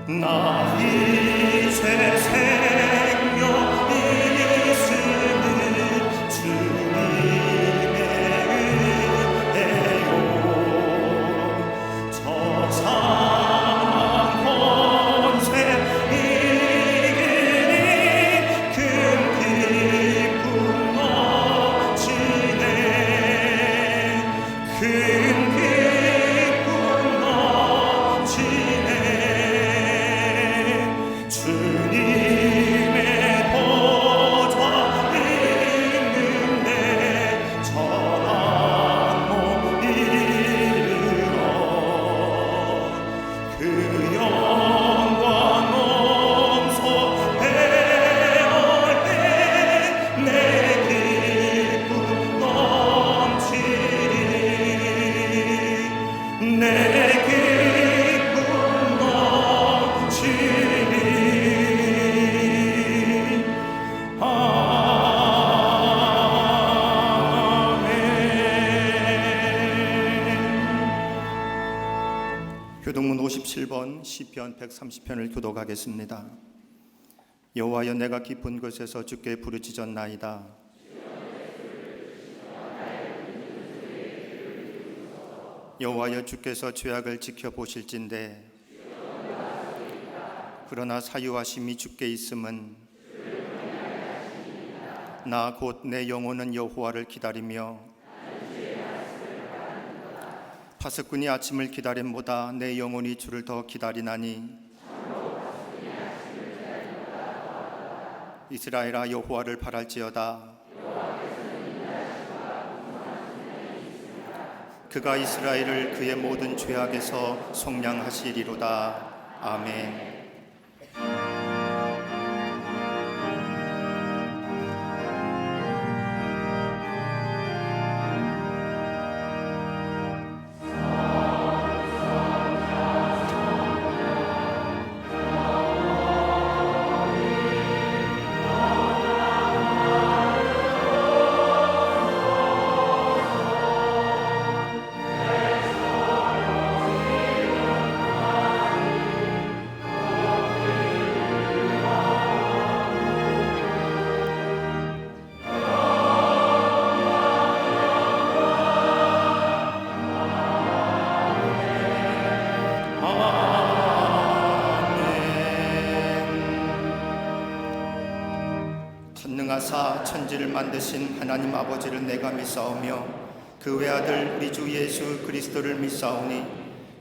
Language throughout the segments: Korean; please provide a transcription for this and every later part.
나 이제 생명이 있으니 주님의 은혜요 저 사망 권세 이기니 큰 기쁨 넘치네 큰 기쁨 넘치네 주님의 보좌 있는데 전한 몸 이르러 그 영광 몸소 배울 때 내 기쁨 넘치리 내 기쁨 넘치리 교동문 57번 시편 130편을 교독하겠습니다. 여호와여 내가 깊은 곳에서 주께 부르짖었나이다. 여호와여 주께서 죄악을 지켜보실진대 그러나 사유하심이 주께 있음은 나 곧 내 영혼은 여호와를 기다리며 파수꾼이 아침을 기다림보다 내 영혼이 주를 더 기다리나니 이스라엘아 여호와를 바랄지어다. 그가 이스라엘을 그의 모든 죄악에서 속량하시리로다. 아멘. 전능하사 천지를 만드신 하나님 아버지를 내가 믿사오며 그 외아들 우리 주 예수 그리스도를 믿사오니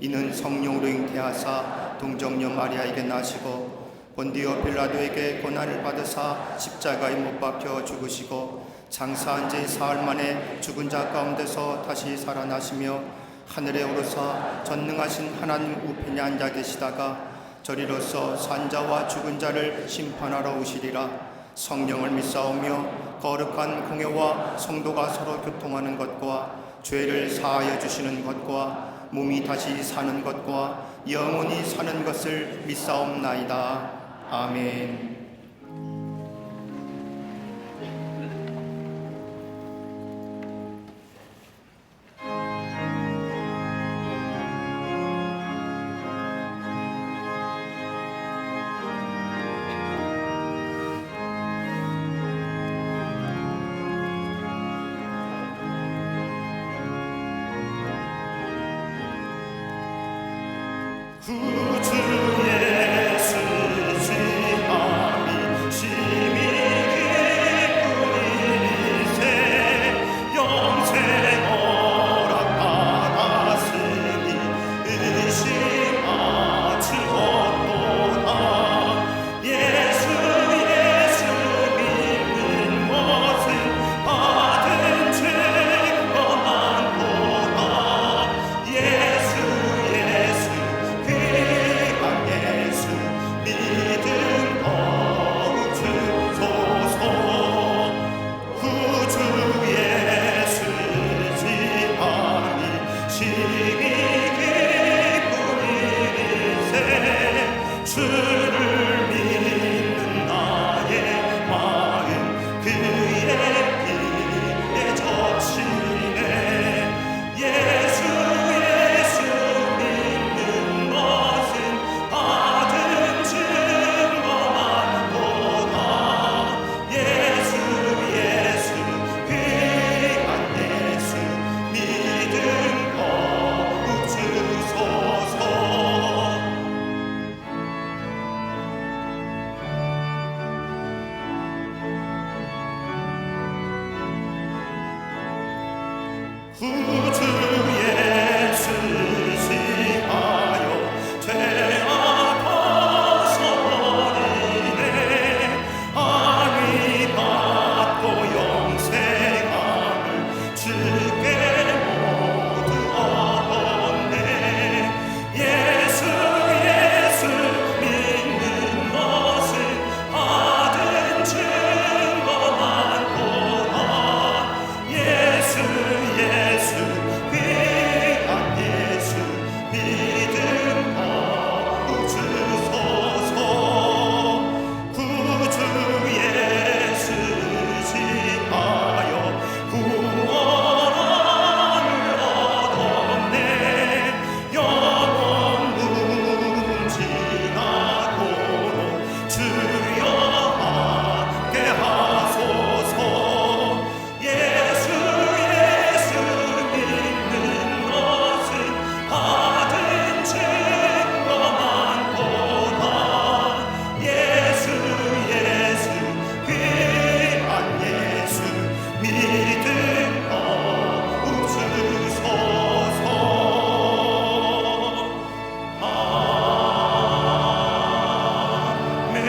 이는 성령으로 잉태하사 동정녀 마리아에게 나시고 본디오 빌라도에게 고난을 받으사 십자가에 못 박혀 죽으시고 장사한 지 사흘 만에 죽은 자 가운데서 다시 살아나시며 하늘에 오르사 전능하신 하나님 우편에 앉아 계시다가 저리로서 산자와 죽은 자를 심판하러 오시리라. 성령을 믿사오며 거룩한 공회와 성도가 서로 교통하는 것과 죄를 사하여 주시는 것과 몸이 다시 사는 것과 영원히 사는 것을 믿사옵나이다. 아멘. 구주 예수 지함이 심히 기쁘리세 영생 허락받았으니 의심하지없도다 예수 믿는 것은 받은 증거만 보다 예수 귀한 예수 믿음 더욱 주소서 구주 예수 지함이 심히 기쁘리세 주를 믿는 나의 마음 그의 피에 젖히네 예수 믿는 것은 받은 증거만 보다 예수 귀한 예수 믿음 더욱 주소서 구주 예수 지하여 죄악 벗어버리네 안위 받고 영생함을 주께 모두 얻었네 예수 믿는 것은 받은 증거만 보다 예수 귀한 예수 믿음 더욱 주소서 구주 예수 지하여 구원함을 얻었네 영원 무궁지나도록 주여 함께 하소서 예수 믿는 것은 받은 증거만 보다 예수 귀한 예수 믿음 더욱 주소서 아멘.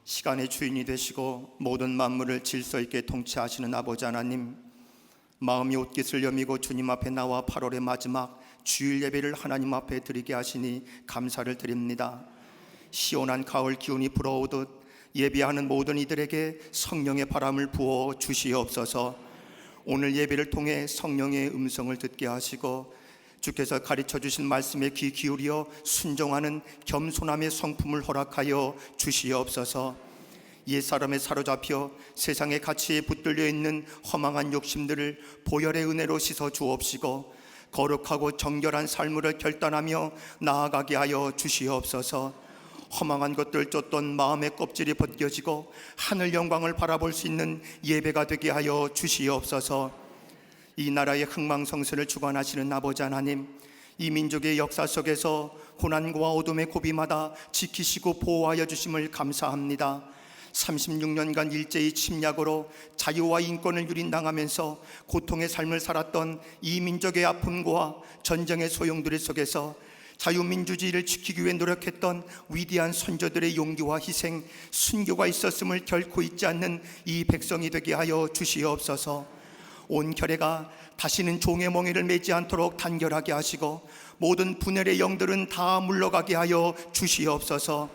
시간의 주인이 되시고 모든 만물을 질서 있게 통치하시는 아버지 하나님, 마음이 옷깃을 여미고 주님 앞에 나와 8월의 마지막 주일 예배를 하나님 앞에 드리게 하시니 감사를 드립니다. 시원한 가을 기운이 불어오듯 예배하는 모든 이들에게 성령의 바람을 부어 주시옵소서. 오늘 예배를 통해 성령의 음성을 듣게 하시고 주께서 가르쳐 주신 말씀에 귀 기울여 순종하는 겸손함의 성품을 허락하여 주시옵소서. 옛사람에 사로잡혀 세상의 가치에 붙들려 있는 허망한 욕심들을 보혈의 은혜로 씻어 주옵시고 거룩하고 정결한 삶을 결단하며 나아가게 하여 주시옵소서. 허망한 것들 쫓던 마음의 껍질이 벗겨지고 하늘 영광을 바라볼 수 있는 예배가 되게 하여 주시옵소서. 이 나라의 흥망성쇠를 주관하시는 아버지 하나님, 이 민족의 역사 속에서 고난과 어둠의 고비마다 지키시고 보호하여 주심을 감사합니다. 36년간 일제히 침략으로 자유와 인권을 유린당하면서 고통의 삶을 살았던 이 민족의 아픔과 전쟁의 소용돌이 속에서 자유민주주의를 지키기 위해 노력했던 위대한 선조들의 용기와 희생, 순교가 있었음을 결코 잊지 않는 이 백성이 되게 하여 주시옵소서. 온 결혜가 다시는 종의 멍에를 매지 않도록 단결하게 하시고 모든 분열의 영들은 다 물러가게 하여 주시옵소서.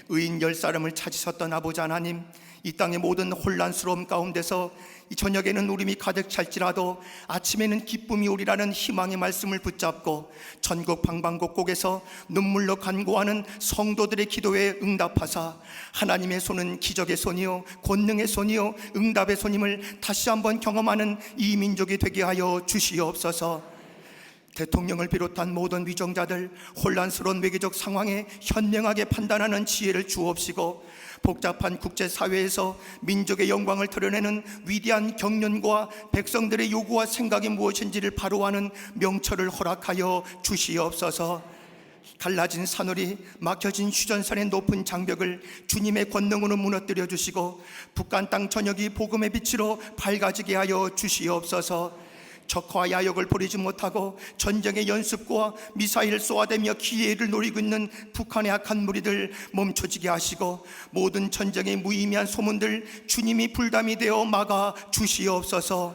의인 10사람을 찾으셨던 아버지 하나님, 이 땅의 모든 혼란스러움 가운데서 이 저녁에는 울음이 가득 찰지라도 아침에는 기쁨이 오리라는 희망의 말씀을 붙잡고 전국 방방곡곡에서 눈물로 간구하는 성도들의 기도에 응답하사 하나님의 손은 기적의 손이요 권능의 손이요 응답의 손임을 다시 한번 경험하는 이 민족이 되게 하여 주시옵소서. 대통령을 비롯한 모든 위정자들 혼란스러운 외교적 상황에 현명하게 판단하는 지혜를 주옵시고, 복잡한 국제사회에서 민족의 영광을 드러내는 위대한 경륜과 백성들의 요구와 생각이 무엇인지를 바로 아는 명철을 허락하여 주시옵소서. 갈라진 산울이 막혀진 휴전선의 높은 장벽을 주님의 권능으로 무너뜨려 주시고, 북한 땅 전역이 복음의 빛으로 밝아지게 하여 주시옵소서. 적과 야욕을 버리지 못하고 전쟁의 연습과 미사일을 쏘아대며 기회를 노리고 있는 북한의 악한 무리들 멈춰지게 하시고, 모든 전쟁의 무의미한 소문들 주님이 불담이 되어 막아 주시옵소서.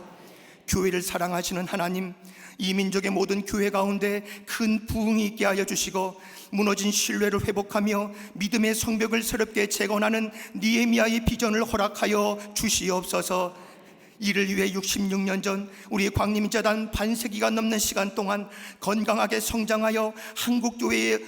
교회를 사랑하시는 하나님, 이 민족의 모든 교회 가운데 큰 부흥이 있게 하여 주시고, 무너진 신뢰를 회복하며 믿음의 성벽을 새롭게 재건하는 니에미아의 비전을 허락하여 주시옵소서. 이를 위해 66년 전 우리 광림재단 반세기가 넘는 시간 동안 건강하게 성장하여 한국교회의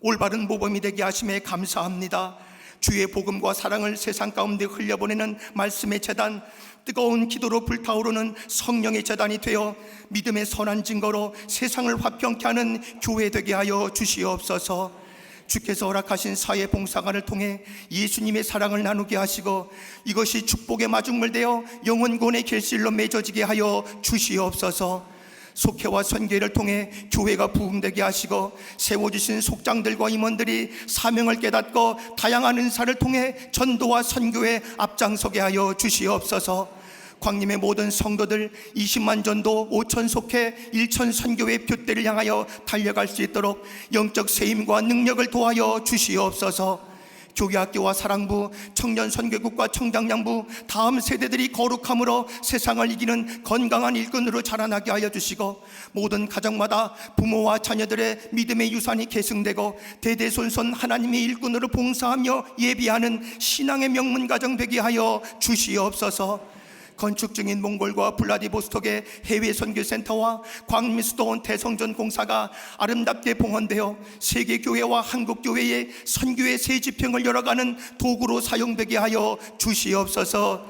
올바른 모범이 되게 하심에 감사합니다. 주의 복음과 사랑을 세상 가운데 흘려보내는 말씀의 재단, 뜨거운 기도로 불타오르는 성령의 재단이 되어 믿음의 선한 증거로 세상을 화평케 하는 교회 되게 하여 주시옵소서. 주께서 허락하신 사회 봉사관을 통해 예수님의 사랑을 나누게 하시고, 이것이 축복의 마중물되어 영혼권의 결실로 맺어지게 하여 주시옵소서. 속회와 선교회를 통해 교회가 부흥되게 하시고, 세워주신 속장들과 임원들이 사명을 깨닫고 다양한 은사를 통해 전도와 선교에 앞장서게 하여 주시옵소서. 광림의 모든 성도들 20만 전도 5천 속회 1천 선교의 표대를 향하여 달려갈 수 있도록 영적 세임과 능력을 도하여 주시옵소서. 교회학교와 사랑부, 청년선교국과 청장양부, 다음 세대들이 거룩함으로 세상을 이기는 건강한 일꾼으로 자라나게 하여 주시고, 모든 가정마다 부모와 자녀들의 믿음의 유산이 계승되고 대대손손 하나님의 일꾼으로 봉사하며 예비하는 신앙의 명문 가정 되게 하여 주시옵소서. 건축 중인 몽골과 블라디보스톡의 해외 선교센터와 광림수도원 대성전 공사가 아름답게 봉헌되어 세계교회와 한국교회의 선교의 새 지평을 열어가는 도구로 사용되게 하여 주시옵소서.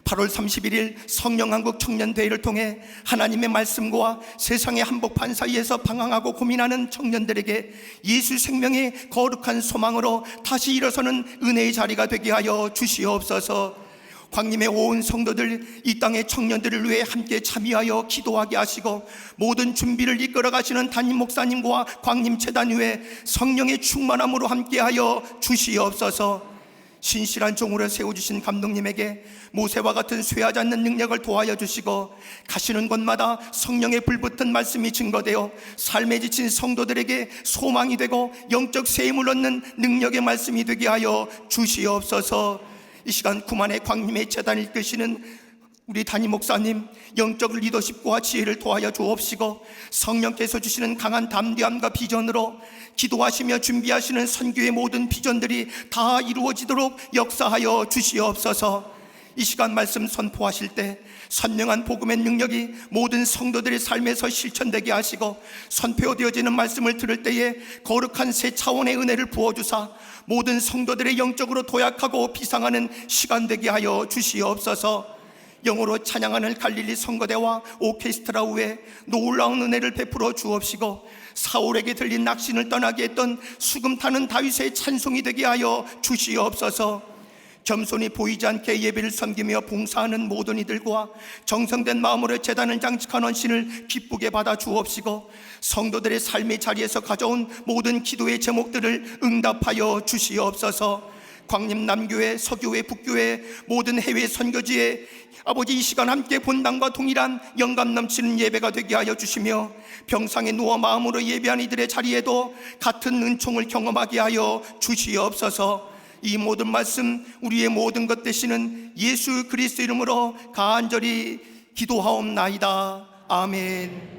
8월 31일 성령한국 청년대회를 통해 하나님의 말씀과 세상의 한복판 사이에서 방황하고 고민하는 청년들에게 예수 생명의 거룩한 소망으로 다시 일어서는 은혜의 자리가 되게 하여 주시옵소서. 광림의 온 성도들, 이 땅의 청년들을 위해 함께 참여하여 기도하게 하시고, 모든 준비를 이끌어 가시는 담임 목사님과 광림재단 위에 성령의 충만함으로 함께하여 주시옵소서. 신실한 종으로 세워주신 감독님에게 모세와 같은 쇠하지 않는 능력을 도하여 주시고, 가시는 곳마다 성령의 불붙은 말씀이 증거되어 삶에 지친 성도들에게 소망이 되고 영적 세임을 얻는 능력의 말씀이 되게 하여 주시옵소서. 이 시간 구만의 광림의 재단을 이끄시는 우리 담임 목사님, 영적 리더십과 지혜를 도하여 주옵시고, 성령께서 주시는 강한 담대함과 비전으로 기도하시며 준비하시는 선교의 모든 비전들이 다 이루어지도록 역사하여 주시옵소서. 이 시간 말씀 선포하실 때 선명한 복음의 능력이 모든 성도들의 삶에서 실천되게 하시고, 선포되어지는 말씀을 들을 때에 거룩한 새 차원의 은혜를 부어주사 모든 성도들의 영적으로 도약하고 비상하는 시간 되게 하여 주시옵소서. 영어로 찬양하는 갈릴리 성거대와 오케스트라 후에 놀라운 은혜를 베풀어 주옵시고, 사울에게 들린 낙신을 떠나게 했던 수금 타는 다윗의 찬송이 되게 하여 주시옵소서. 겸손히 보이지 않게 예배를 섬기며 봉사하는 모든 이들과 정성된 마음으로 제단을 장식한 헌신을 기쁘게 받아 주옵시고, 성도들의 삶의 자리에서 가져온 모든 기도의 제목들을 응답하여 주시옵소서. 광림 남교회, 서교회, 북교회, 모든 해외 선교지에 아버지 이 시간 함께 본당과 동일한 영감 넘치는 예배가 되게 하여 주시며, 병상에 누워 마음으로 예배한 이들의 자리에도 같은 은총을 경험하게 하여 주시옵소서. 이 모든 말씀 우리의 모든 것 되시는 예수 그리스도 이름으로 간절히 기도하옵나이다. 아멘.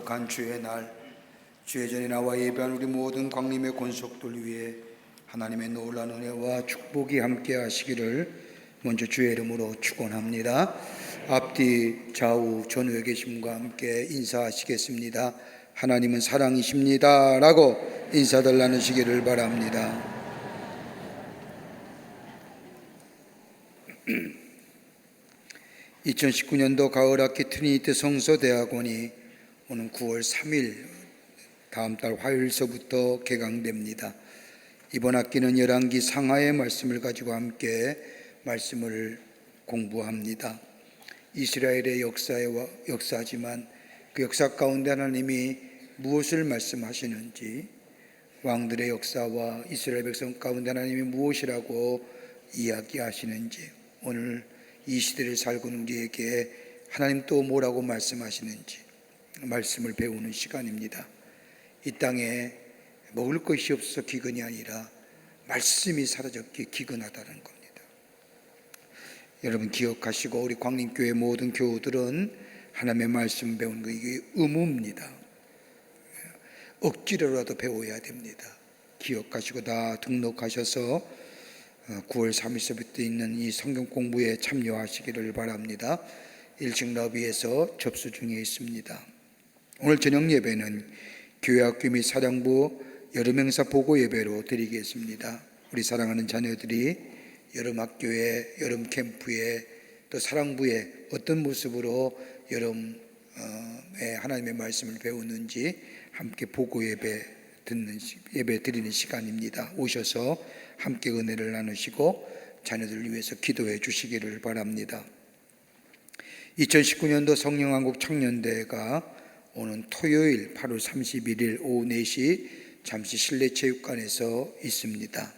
거룩한 주의 날, 주의 전에 나와 예배한 우리 모든 광림의 권속들 위해 하나님의 놀라운 은혜와 축복이 함께 하시기를 먼저 주의 이름으로 축원합니다. 앞뒤 좌우 전후에 계심과 함께 인사하시겠습니다. 하나님은 사랑이십니다 라고 인사들 나누시기를 바랍니다. 2019년도 가을학기 트리니티 성서대학원이 오는 9월 3일 다음 달 화요일서부터 개강됩니다. 이번 학기는 열왕기 상하의 말씀을 가지고 함께 말씀을 공부합니다. 이스라엘의 역사지만 그 역사 가운데 하나님이 무엇을 말씀하시는지, 왕들의 역사와 이스라엘 백성 가운데 하나님이 무엇이라고 이야기하시는지, 오늘 이 시대를 살고 있는 우리에게 하나님 또 뭐라고 말씀하시는지 말씀을 배우는 시간입니다. 이 땅에 먹을 것이 없어서 기근이 아니라 말씀이 사라졌기에 기근하다는 겁니다. 여러분 기억하시고, 우리 광림교회 모든 교우들은 하나님의 말씀 배우는 거 이게 의무입니다. 억지로라도 배워야 됩니다. 기억하시고 다 등록하셔서 9월 3일서부터 있는 이 성경 공부에 참여하시기를 바랍니다. 1층 러비에서 접수 중에 있습니다. 오늘 저녁 예배는 교회학교 및 사랑부 여름행사 보고 예배로 드리겠습니다. 우리 사랑하는 자녀들이 여름학교에, 여름 캠프에, 또 사랑부에 어떤 모습으로 여름에 하나님의 말씀을 배우는지 함께 보고 예배 드리는 시간입니다. 오셔서 함께 은혜를 나누시고 자녀들을 위해서 기도해 주시기를 바랍니다. 2019년도 성령왕국 청년대회가 오는 토요일 8월 31일 오후 4시 잠시 실내체육관에서 있습니다.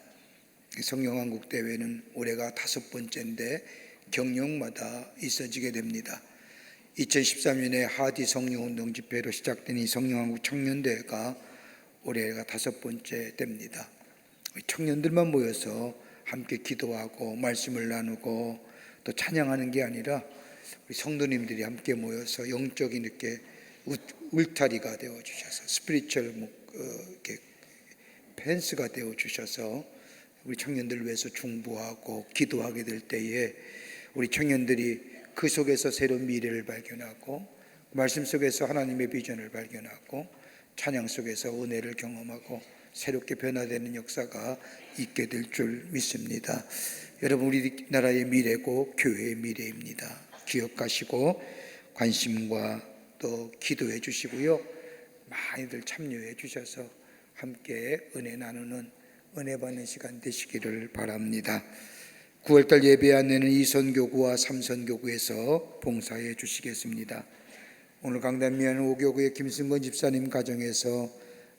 성령왕국 대회는 올해가 5번째인데 경력마다 있어지게 됩니다. 2013년에 하디 성령운동 집회로 시작된 이 성령왕국 청년대회가 올해가 5번째 됩니다. 청년들만 모여서 함께 기도하고 말씀을 나누고 또 찬양하는 게 아니라 우리 성도님들이 함께 모여서 영적인 이렇게 울타리가 되어 주셔서 스피리추얼 이렇게 펜스가 되어 주셔서 우리 청년들을 위해서 중보하고 기도하게 될 때에 우리 청년들이 그 속에서 새로운 미래를 발견하고 말씀 속에서 하나님의 비전을 발견하고 찬양 속에서 은혜를 경험하고 새롭게 변화되는 역사가 있게 될 줄 믿습니다. 여러분, 우리나라의 미래고 교회의 미래입니다. 기억하시고 관심과 또 기도해 주시고요, 많이들 참여해 주셔서 함께 은혜 나누는, 은혜 받는 시간 되시기를 바랍니다. 9월달 예배 안내는 2선교구와 3선교구에서 봉사해 주시겠습니다. 오늘 강단미안 5교구의 김승건 집사님 가정에서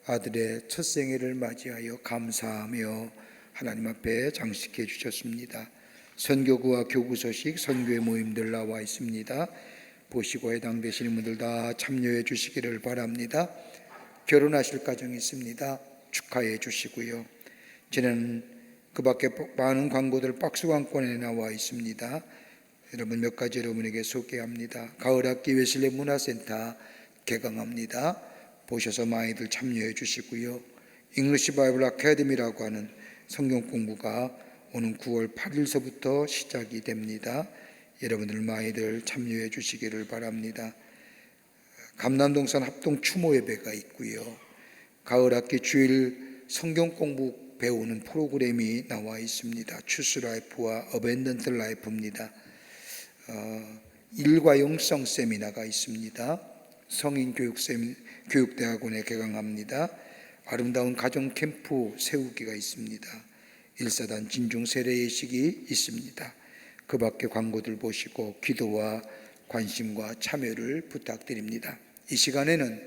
아들의 첫 생일을 맞이하여 감사하며 하나님 앞에 장식해 주셨습니다. 선교구와 교구 소식, 선교회 모임들 나와 있습니다. 보시고 해당되시는 분들 다 참여해 주시기를 바랍니다. 결혼하실 가정이 있습니다. 축하해 주시고요. 저는 그 밖에 많은 광고들 박스광권에 나와 있습니다. 여러분 몇 가지 여러분에게 소개합니다. 가을학기 웨슬리 문화센터 개강합니다. 보셔서 많이들 참여해 주시고요. 잉글리시 바이블 아카데미라고 하는 성경 공부가 오는 9월 8일서부터 시작이 됩니다. 여러분들 많이들 참여해 주시기를 바랍니다. 감남동산 합동 추모 예배가 있고요. 가을학기 주일 성경 공부 배우는 프로그램이 나와 있습니다. 추스 라이프와 어벤던트 라이프입니다. 일과 영성 세미나가 있습니다. 성인 교육대학원에 개강합니다. 아름다운 가정 캠프 세우기가 있습니다. 일사단 진중 세례 예식이 있습니다. 그 밖에 광고들 보시고 기도와 관심과 참여를 부탁드립니다. 이 시간에는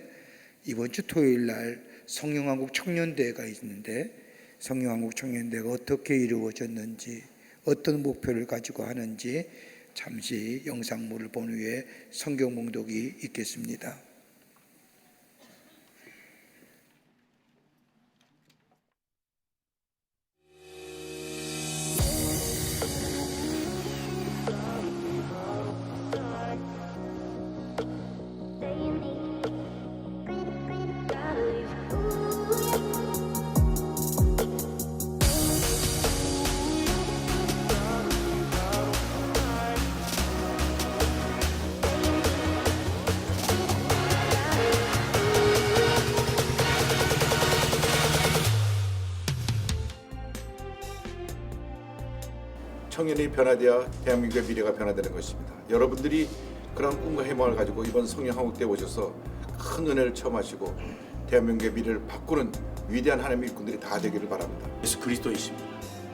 이번 주 토요일 날 성령왕국 청년대회가 있는데, 성령왕국 청년대회가 어떻게 이루어졌는지, 어떤 목표를 가지고 하는지 잠시 영상물을 본 후에 성경 봉독이 있겠습니다. 청년이 변화되어 대한민국의 미래가 변화되는 것입니다. 여러분들이 그런 꿈과 희망을 가지고 이번 성령한국대에 오셔서 큰 은혜를 체험하시고 대한민국의 미래를 바꾸는 위대한 하나님의 일꾼들이 다 되기를 바랍니다. 예수 그리스도이십니다.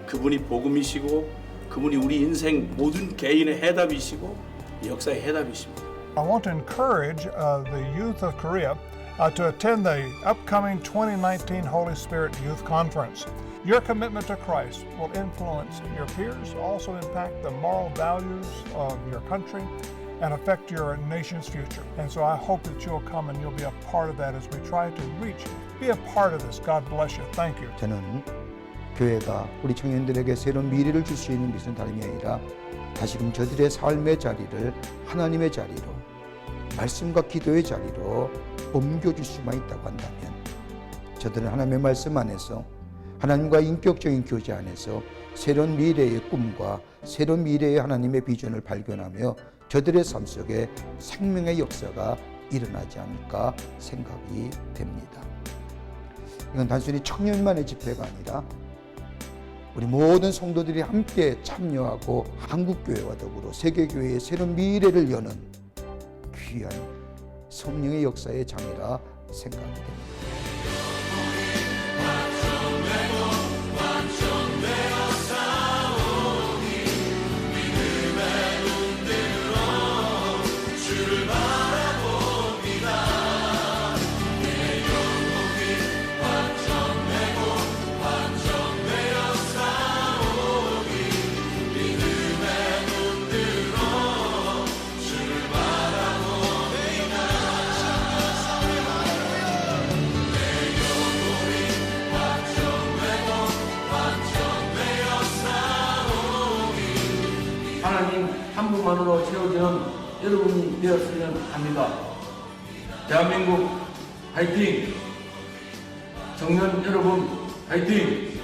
그분이 복음이시고 그분이 우리 인생 모든 개인의 해답이시고 역사의 해답이십니다. I want to encourage the youth of Korea to attend the upcoming 2019 Holy Spirit Youth Conference. Your commitment to Christ will influence your peers, also impact the moral values of your country, and affect your nation's future. And so I hope that you'll come and you'll be a part of that as we try to reach. Be a part of this. God bless you. Thank you. 저는 교회가 우리 청년들에게 새로운 미래를 줄 수 있는 것은 다름이 아니라 다시금 저들의 삶의 자리를 하나님의 자리로, 말씀과 기도의 자리로 옮겨줄 수만 있다고 한다면 저들은 하나님의 말씀 안에서 하나님과 인격적인 교제 안에서 새로운 미래의 꿈과 새로운 미래의 하나님의 비전을 발견하며 저들의 삶 속에 생명의 역사가 일어나지 않을까 생각이 됩니다. 이건 단순히 청년만의 집회가 아니라 우리 모든 성도들이 함께 참여하고 한국교회와 더불어 세계교회의 새로운 미래를 여는 귀한 성령의 역사의 장이라 생각이 됩니다. 하나님 한 분만으로 채워지는 여러분이 되었으면 합니다. 대한민국 화이팅! 청년 여러분 화이팅!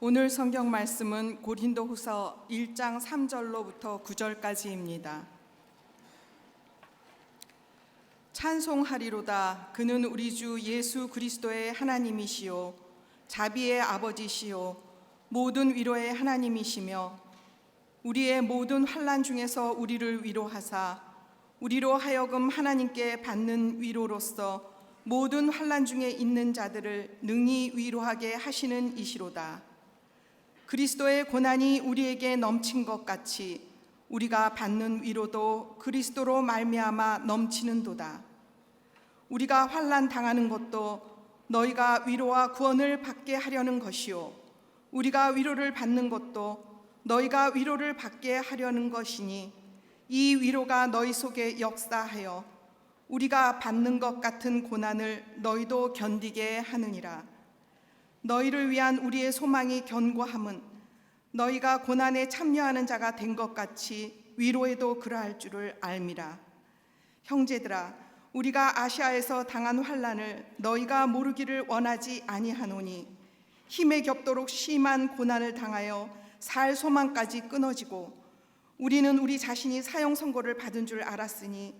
오늘 성경 말씀은 고린도후서 1장 3절로부터 9절까지입니다. 찬송하리로다. 그는 우리 주 예수 그리스도의 하나님이시요 자비의 아버지시요 모든 위로의 하나님이시며 우리의 모든 환난 중에서 우리를 위로하사 우리로 하여금 하나님께 받는 위로로서 모든 환난 중에 있는 자들을 능히 위로하게 하시는 이시로다. 그리스도의 고난이 우리에게 넘친 것 같이 우리가 받는 위로도 그리스도로 말미암아 넘치는도다. 우리가 환난 당하는 것도 너희가 위로와 구원을 받게 하려는 것이요 우리가 위로를 받는 것도 너희가 위로를 받게 하려는 것이니 이 위로가 너희 속에 역사하여 우리가 받는 것 같은 고난을 너희도 견디게 하느니라. 너희를 위한 우리의 소망이 견고함은 너희가 고난에 참여하는 자가 된 것 같이 위로에도 그러할 줄을 알미라. 형제들아, 우리가 아시아에서 당한 환난을 너희가 모르기를 원하지 아니하노니 힘에 겹도록 심한 고난을 당하여 살 소망까지 끊어지고 우리는 우리 자신이 사형 선고를 받은 줄 알았으니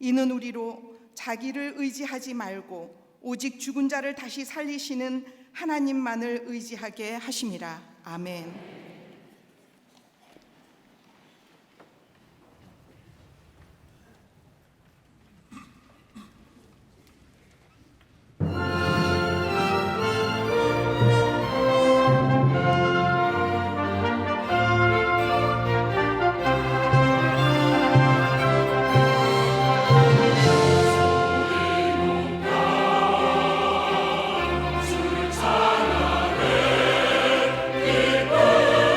이는 우리로 자기를 의지하지 말고 오직 죽은 자를 다시 살리시는 하나님만을 의지하게 하심이라. 아멘. 찬양해 기뻐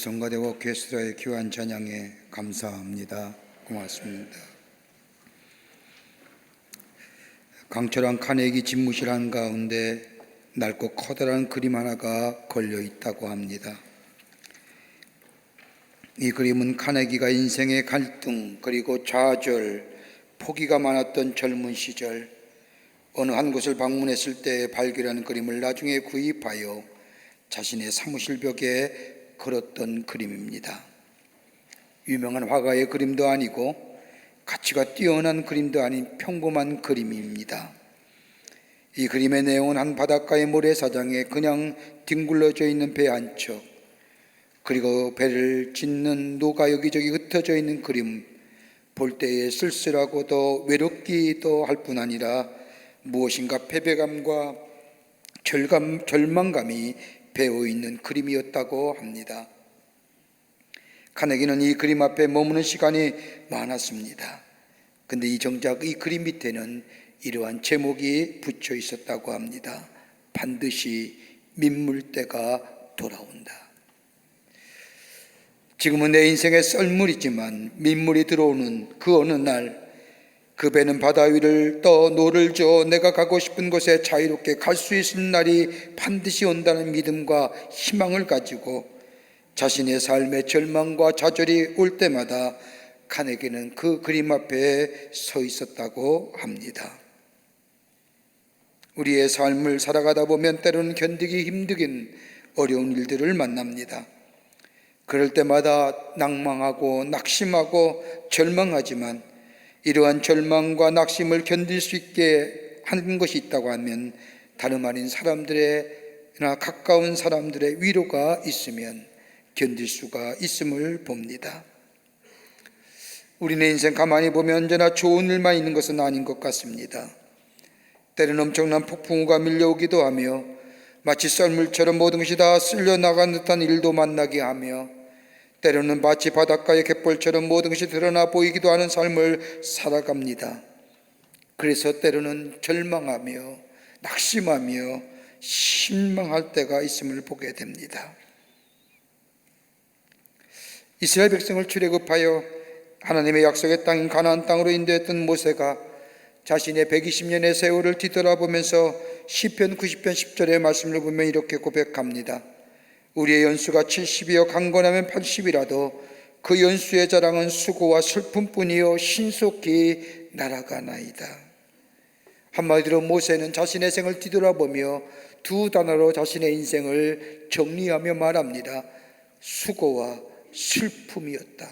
성가대와 게스트의 귀한 찬양에 감사합니다. 고맙습니다. 강철한 카네기 집무실 한가운데 낡고 커다란 그림 하나가 걸려 있다고 합니다. 이 그림은 카네기가 인생의 갈등 그리고 좌절, 포기가 많았던 젊은 시절 어느 한 곳을 방문했을 때 발견한 그림을 나중에 구입하여 자신의 사무실 벽에 걸었던 그림입니다. 유명한 화가의 그림도 아니고 가치가 뛰어난 그림도 아닌 평범한 그림입니다. 이 그림의 내용은 한 바닷가의 모래사장에 그냥 뒹굴러져 있는 배 한 척, 그리고 배를 짓는 노가 여기저기 흩어져 있는 그림, 볼 때에 쓸쓸하고도 외롭기도 할 뿐 아니라 무엇인가 패배감과 절망감이 배어있는 그림이었다고 합니다. 카네기는 이 그림 앞에 머무는 시간이 많았습니다. 근데 정작 이 그림 밑에는 이러한 제목이 붙여 있었다고 합니다. 반드시 민물때가 돌아온다. 지금은 내 인생의 썰물이지만 민물이 들어오는 그 어느 날 그 배는 바다 위를 떠 노를 저어 내가 가고 싶은 곳에 자유롭게 갈 수 있는 날이 반드시 온다는 믿음과 희망을 가지고 자신의 삶의 절망과 좌절이 올 때마다 카네기는 그 그림 앞에 서 있었다고 합니다. 우리의 삶을 살아가다 보면 때로는 견디기 힘든 어려운 일들을 만납니다. 그럴 때마다 낭망하고 낙심하고 절망하지만 이러한 절망과 낙심을 견딜 수 있게 하는 것이 있다고 하면 다름 아닌 사람들이나 가까운 사람들의 위로가 있으면 견딜 수가 있음을 봅니다. 우리는 인생 가만히 보면 언제나 좋은 일만 있는 것은 아닌 것 같습니다. 때로는 엄청난 폭풍우가 밀려오기도 하며 마치 썰물처럼 모든 것이 다 쓸려나간 듯한 일도 만나게 하며 때로는 마치 바닷가의 갯벌처럼 모든 것이 드러나 보이기도 하는 삶을 살아갑니다. 그래서 때로는 절망하며 낙심하며 실망할 때가 있음을 보게 됩니다. 이스라엘 백성을 출애굽하여 하나님의 약속의 땅인 가나안 땅으로 인도했던 모세가 자신의 120년의 세월을 뒤돌아보면서 시편 90편 10절의 말씀을 보면 이렇게 고백합니다. 우리의 연수가 70이요 강건하면 80이라도 그 연수의 자랑은 수고와 슬픔뿐이요 신속히 날아가나이다. 한마디로 모세는 자신의 생을 뒤돌아보며 두 단어로 자신의 인생을 정리하며 말합니다. 수고와 슬픔이었다.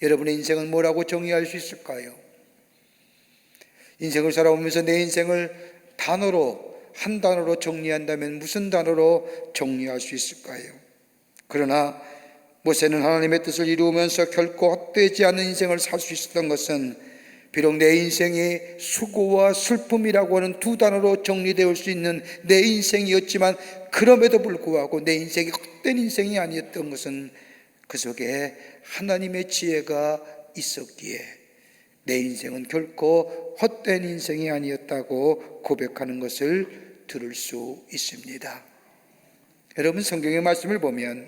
여러분의 인생은 뭐라고 정의할 수 있을까요? 인생을 살아오면서 내 인생을 한 단어로 정리한다면 무슨 단어로 정리할 수 있을까요? 그러나 모세는 하나님의 뜻을 이루면서 결코 헛되지 않은 인생을 살 수 있었던 것은 비록 내 인생이 수고와 슬픔이라고 하는 두 단어로 정리되어 수 있는 내 인생이었지만 그럼에도 불구하고 내 인생이 헛된 인생이 아니었던 것은 그 속에 하나님의 지혜가 있었기에 내 인생은 결코 헛된 인생이 아니었다고 고백하는 것을 들을 수 있습니다. 여러분, 성경의 말씀을 보면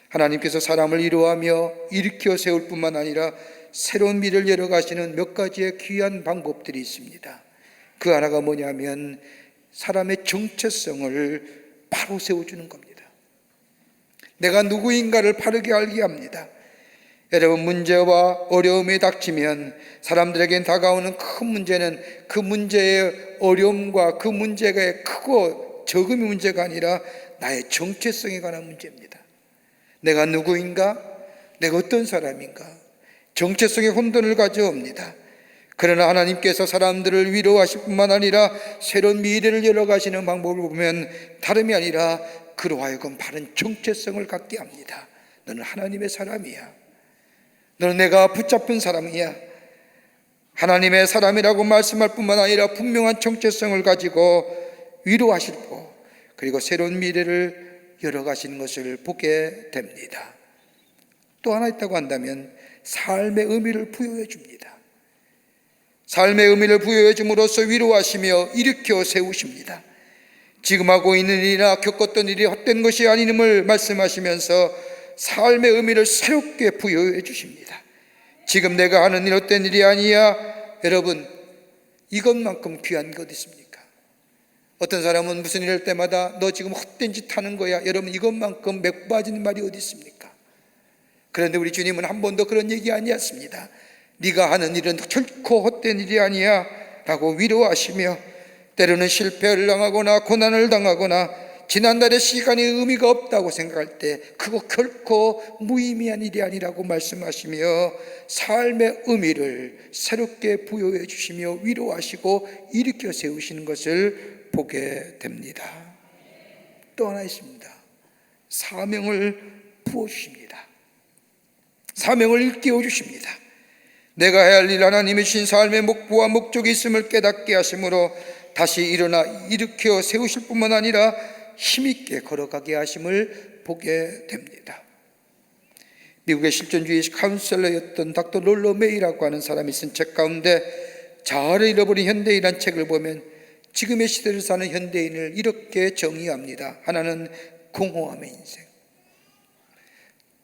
하나님께서 사람을 이루하며 일으켜 세울 뿐만 아니라 새로운 미래를 열어가시는 몇 가지의 귀한 방법들이 있습니다. 그 하나가 뭐냐면 사람의 정체성을 바로 세워주는 겁니다. 내가 누구인가를 바르게 알게 합니다. 여러분, 문제와 어려움이 닥치면 사람들에겐 다가오는 큰 문제는 그 문제의 어려움과 그 문제가 크고 적음이 문제가 아니라 나의 정체성에 관한 문제입니다. 내가 누구인가? 내가 어떤 사람인가? 정체성의 혼돈을 가져옵니다. 그러나 하나님께서 사람들을 위로하실 뿐만 아니라 새로운 미래를 열어가시는 방법을 보면 다름이 아니라 그로 하여금 바른 정체성을 갖게 합니다. 너는 하나님의 사람이야. 너는 내가 붙잡힌 사람이야. 하나님의 사람이라고 말씀할 뿐만 아니라 분명한 정체성을 가지고 위로하시고 그리고 새로운 미래를 열어가시는 것을 보게 됩니다. 또 하나 있다고 한다면 삶의 의미를 부여해 줍니다. 삶의 의미를 부여해 줌으로써 위로하시며 일으켜 세우십니다. 지금 하고 있는 일이나 겪었던 일이 헛된 것이 아님을 말씀하시면서 삶의 의미를 새롭게 부여해 주십니다. 지금 내가 하는 일 헛된 일이 아니야. 여러분, 이것만큼 귀한 게 어디 있습니까? 어떤 사람은 무슨 일 할 때마다 너 지금 헛된 짓 하는 거야. 여러분, 이것만큼 맥 빠진 말이 어디 있습니까? 그런데 우리 주님은 한 번도 그런 얘기 아니었습니다. 네가 하는 일은 결코 헛된 일이 아니야 라고 위로하시며, 때로는 실패를 당하거나 고난을 당하거나 지난날의 시간이 의미가 없다고 생각할 때 그거 결코 무의미한 일이 아니라고 말씀하시며 삶의 의미를 새롭게 부여해 주시며 위로하시고 일으켜 세우시는 것을 보게 됩니다. 또 하나 있습니다. 사명을 부어주십니다. 사명을 일깨워 주십니다. 내가 해야 할 일, 하나님의 신 삶의 목표와 목적이 있음을 깨닫게 하심으로 다시 일어나 일으켜 세우실 뿐만 아니라 힘있게 걸어가게 하심을 보게 됩니다. 미국의 실존주의 카운셀러였던 닥터 롤러 메이라고 하는 사람이 쓴 책 가운데 자아를 잃어버린 현대인이라는 책을 보면 지금의 시대를 사는 현대인을 이렇게 정의합니다. 하나는 공허함의 인생,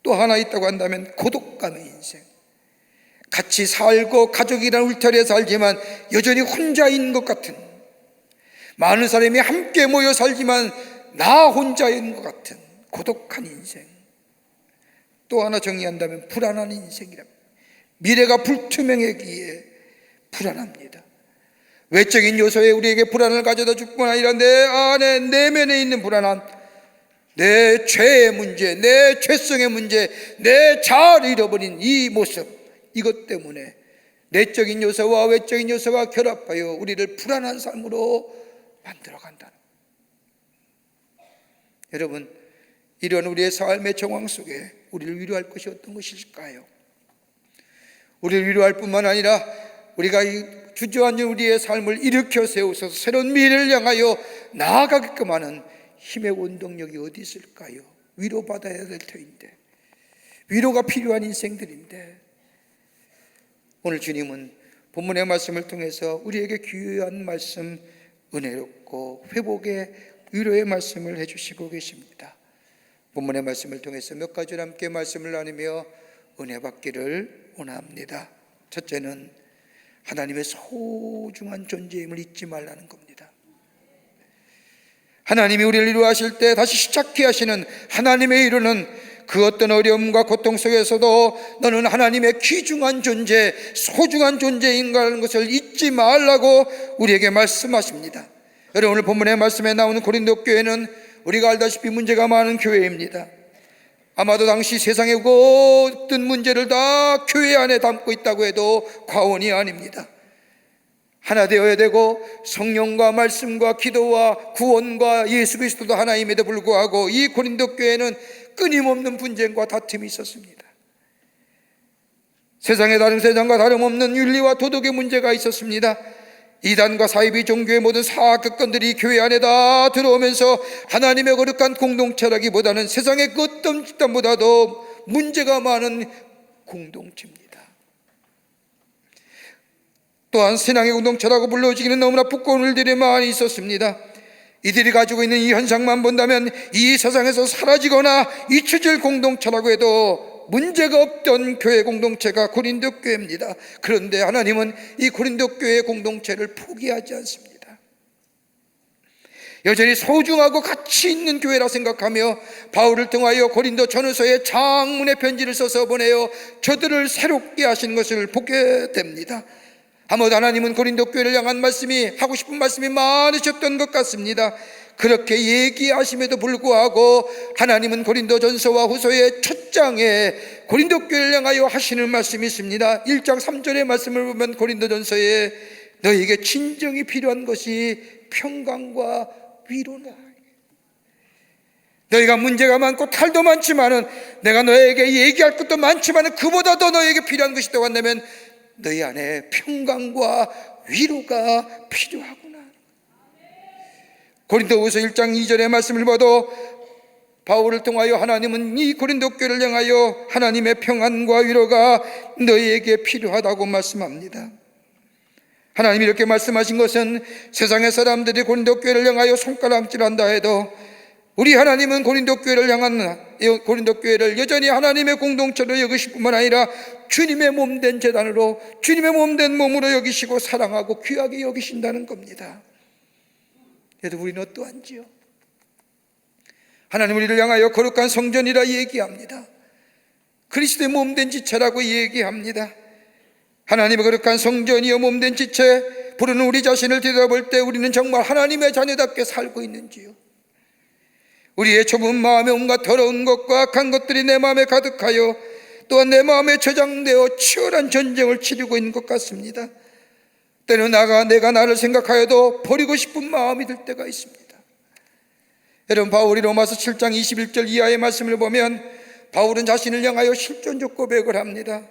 또 하나 있다고 한다면 고독감의 인생. 같이 살고 가족이란 울타리에 살지만 여전히 혼자인 것 같은, 많은 사람이 함께 모여 살지만 나 혼자인 것 같은 고독한 인생. 또 하나 정의한다면 불안한 인생이랍니다. 미래가 불투명하기에 불안합니다. 외적인 요소에 우리에게 불안을 가져다 줄 뿐 아니라 내 안에 내면에 있는 불안함, 내 죄의 문제, 내 죄성의 문제, 내 자아를 잃어버린 이 모습, 이것 때문에 내적인 요소와 외적인 요소가 결합하여 우리를 불안한 삶으로 만들어간다. 여러분, 이런 우리의 삶의 정황 속에 우리를 위로할 것이 어떤 것일까요? 우리를 위로할 뿐만 아니라 우리가 주저앉은 우리의 삶을 일으켜 세우셔서 새로운 미래를 향하여 나아가게끔 하는 힘의 원동력이 어디 있을까요? 위로받아야 될 터인데, 위로가 필요한 인생들인데, 오늘 주님은 본문의 말씀을 통해서 우리에게 귀한 말씀, 은혜롭고 회복의 위로의 말씀을 해주시고 계십니다. 본문의 말씀을 통해서 몇 가지로 함께 말씀을 나누며 은혜 받기를 원합니다. 첫째는 하나님의 소중한 존재임을 잊지 말라는 겁니다. 하나님이 우리를 위로하실 때 다시 시작해 하시는 하나님의 위로는 그 어떤 어려움과 고통 속에서도 너는 하나님의 귀중한 존재, 소중한 존재인가라는 것을 잊지 말라고 우리에게 말씀하십니다. 여러분, 오늘 본문의 말씀에 나오는 고린도 교회는 우리가 알다시피 문제가 많은 교회입니다. 아마도 당시 세상의 모든 문제를 다 교회 안에 담고 있다고 해도 과언이 아닙니다. 하나 되어야 되고 성령과 말씀과 기도와 구원과 예수 그리스도도 하나임에도 불구하고 이 고린도 교회는 끊임없는 분쟁과 다툼이 있었습니다. 세상과 다름없는 윤리와 도덕의 문제가 있었습니다. 이단과 사이비 종교의 모든 사악건들이 교회 안에 다 들어오면서 하나님의 거룩한 공동체라기보다는 세상의 그 어떤 집단보다도 문제가 많은 공동체입니다. 또한 신앙의 공동체라고 불러지기는 너무나 부끄러운 일들이 많이 있었습니다. 이들이 가지고 있는 이 현상만 본다면 이 세상에서 사라지거나 잊혀질 공동체라고 해도 문제가 없던 교회 공동체가 고린도 교회입니다. 그런데 하나님은 이 고린도 교회의 공동체를 포기하지 않습니다. 여전히 소중하고 가치 있는 교회라 생각하며 바울을 통하여 고린도 전후서에 장문의 편지를 써서 보내어 저들을 새롭게 하신 것을 보게 됩니다. 아마도 하나님은 고린도 교회를 향한 말씀이, 하고 싶은 말씀이 많으셨던 것 같습니다. 그렇게 얘기하심에도 불구하고 하나님은 고린도전서와 후서의 첫 장에 고린도 교회를 향하여 하시는 말씀이 있습니다. 1장 3절의 말씀을 보면 고린도전서에 너에게 진정이 필요한 것이 평강과 위로다. 너희가 문제가 많고 탈도 많지만은, 내가 너에게 얘기할 것도 많지만은 그보다 더 너에게 필요한 것이 있다고 한다면 너희 안에 평강과 위로가 필요하구나. 고린도후서 1장 2절의 말씀을 봐도 바울을 통하여 하나님은 이 고린도 교회를 향하여 하나님의 평안과 위로가 너희에게 필요하다고 말씀합니다. 하나님이 이렇게 말씀하신 것은 세상의 사람들이 고린도 교회를 향하여 손가락질한다 해도 우리 하나님은 고린도 교회를 여전히 하나님의 공동체로 여기실 뿐만 아니라 주님의 몸된 제단으로, 주님의 몸된 몸으로 여기시고 사랑하고 귀하게 여기신다는 겁니다. 그래도 우리는 어떠한지요? 하나님 우리를 향하여 거룩한 성전이라 얘기합니다. 그리스도의 몸된 지체라고 얘기합니다. 하나님의 거룩한 성전이여 몸된 지체 부르는 우리 자신을 들여다볼 때 우리는 정말 하나님의 자녀답게 살고 있는지요? 우리의 좁은 마음에 온갖 더러운 것과 악한 것들이 내 마음에 가득하여 또한 내 마음에 저장되어 치열한 전쟁을 치르고 있는 것 같습니다. 때는 내가 나를 생각하여도 버리고 싶은 마음이 들 때가 있습니다. 여러분, 바울이 로마서 7장 21절 이하의 말씀을 보면 바울은 자신을 향하여 실존적 고백을 합니다.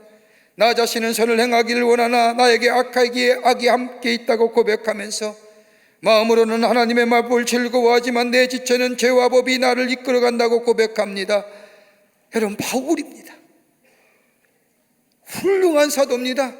나 자신은 선을 행하기를 원하나 나에게 악하기에 악이 함께 있다고 고백하면서 마음으로는 하나님의 말을 즐거워하지만 내 지체는 죄와 법이 나를 이끌어간다고 고백합니다. 여러분, 바울입니다. 훌륭한 사도입니다.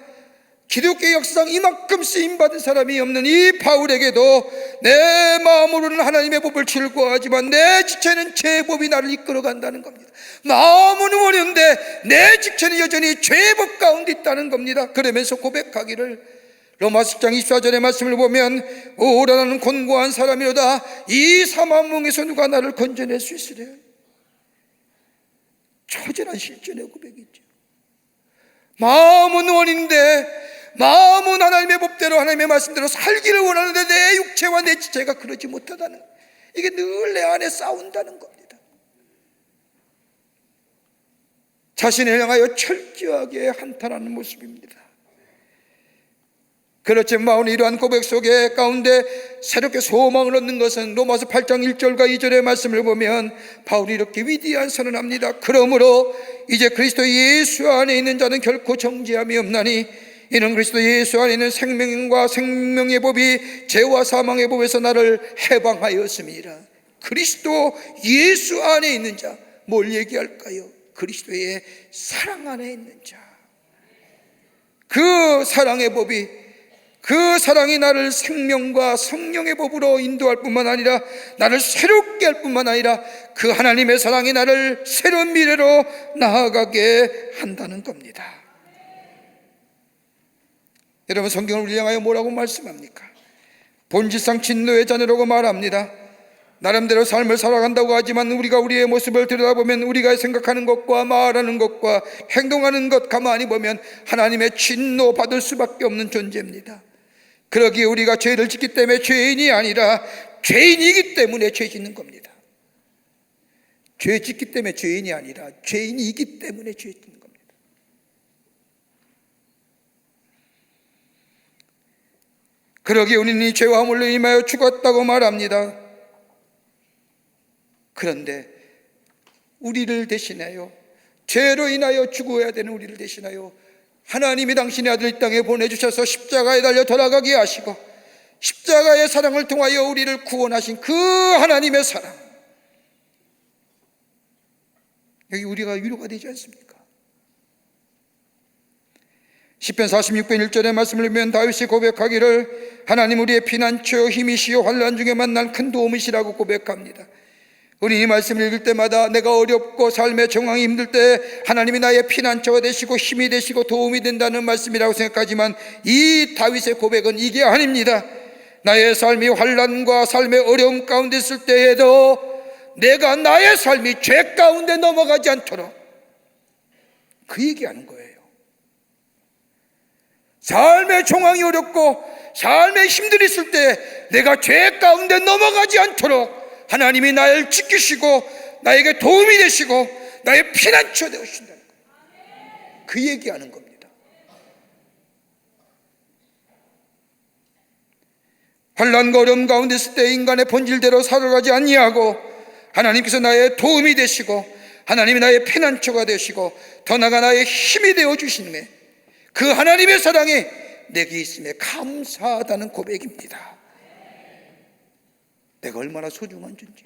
기독교 역사상 이만큼 쓰임받은 사람이 없는 이 바울에게도 내 마음으로는 하나님의 법을 즐거워하지만 내 지체는 죄의 법이 나를 이끌어간다는 겁니다. 마음은 원했는데 내 지체는 여전히 죄의 법 가운데 있다는 겁니다. 그러면서 고백하기를 로마서 10장 24절의 말씀을 보면 오라 나는 곤고한 사람이로다 이 사망몽에서 누가 나를 건져낼 수 있으랴. 처절한 실존의 고백이죠. 마음은 원인데 마음은 하나님의 법대로 하나님의 말씀대로 살기를 원하는데 내 육체와 내 지체가 그러지 못하다는, 이게 늘 내 안에 싸운다는 겁니다. 자신을 향하여 철저하게 한탄하는 모습입니다. 그렇지만 바울은 이러한 고백 속에 가운데 새롭게 소망을 얻는 것은 로마서 8장 1절과 2절의 말씀을 보면 바울이 이렇게 위대한 선언합니다. 그러므로 이제 그리스도 예수 안에 있는 자는 결코 정죄함이 없나니 이는 그리스도 예수 안에 있는 생명과 생명의 법이 죄와 사망의 법에서 나를 해방하였음이라. 그리스도 예수 안에 있는 자, 뭘 얘기할까요? 그리스도의 사랑 안에 있는 자. 그 사랑의 법이, 그 사랑이 나를 생명과 성령의 법으로 인도할 뿐만 아니라 나를 새롭게 할 뿐만 아니라 그 하나님의 사랑이 나를 새로운 미래로 나아가게 한다는 겁니다. 여러분, 성경을 우리 향하여 뭐라고 말씀합니까? 본질상 진노의 자녀라고 말합니다. 나름대로 삶을 살아간다고 하지만 우리가 우리의 모습을 들여다보면 우리가 생각하는 것과 말하는 것과 행동하는 것 가만히 보면 하나님의 진노 받을 수밖에 없는 존재입니다. 그러기에 우리가 죄를 짓기 때문에 죄인이 아니라 죄인이기 때문에 죄 짓는 겁니다. 죄 짓기 때문에 죄인이 아니라 죄인이기 때문에 죄 짓는 겁니다. 그러기에 우리는 이 죄와 함으로 인하여 죽었다고 말합니다. 그런데 우리를 대신하여, 죄로 인하여 죽어야 되는 우리를 대신하여 하나님이 당신의 아들 이 땅에 보내주셔서 십자가에 달려 돌아가게 하시고 십자가의 사랑을 통하여 우리를 구원하신 그 하나님의 사랑, 여기 우리가 위로가 되지 않습니까? 시편 46편 1절의 말씀을 보면 다윗이 고백하기를 하나님 우리의 피난처 힘이시여 환난 중에 만난 큰 도움이시라고 고백합니다. 우리 이 말씀을 읽을 때마다 내가 어렵고 삶의 정황이 힘들 때 하나님이 나의 피난처가 되시고 힘이 되시고 도움이 된다는 말씀이라고 생각하지만 이 다윗의 고백은 이게 아닙니다. 나의 삶이 환난과 삶의 어려움 가운데 있을 때에도 내가 나의 삶이 죄 가운데 넘어가지 않도록, 그 얘기하는 거예요. 삶의 정황이 어렵고 삶의 힘들이 있을 때 내가 죄 가운데 넘어가지 않도록 하나님이 나를 지키시고 나에게 도움이 되시고 나의 피난처 되어주신다는 거예요. 그 얘기하는 겁니다. 환난과 어려움 가운데 있을 때 인간의 본질대로 살아가지 아니하고 하나님께서 나의 도움이 되시고 하나님이 나의 피난처가 되시고 더 나아가 나의 힘이 되어주시는 그 하나님의 사랑이 내게 있음에 감사하다는 고백입니다. 내가 얼마나 소중한 존재인지.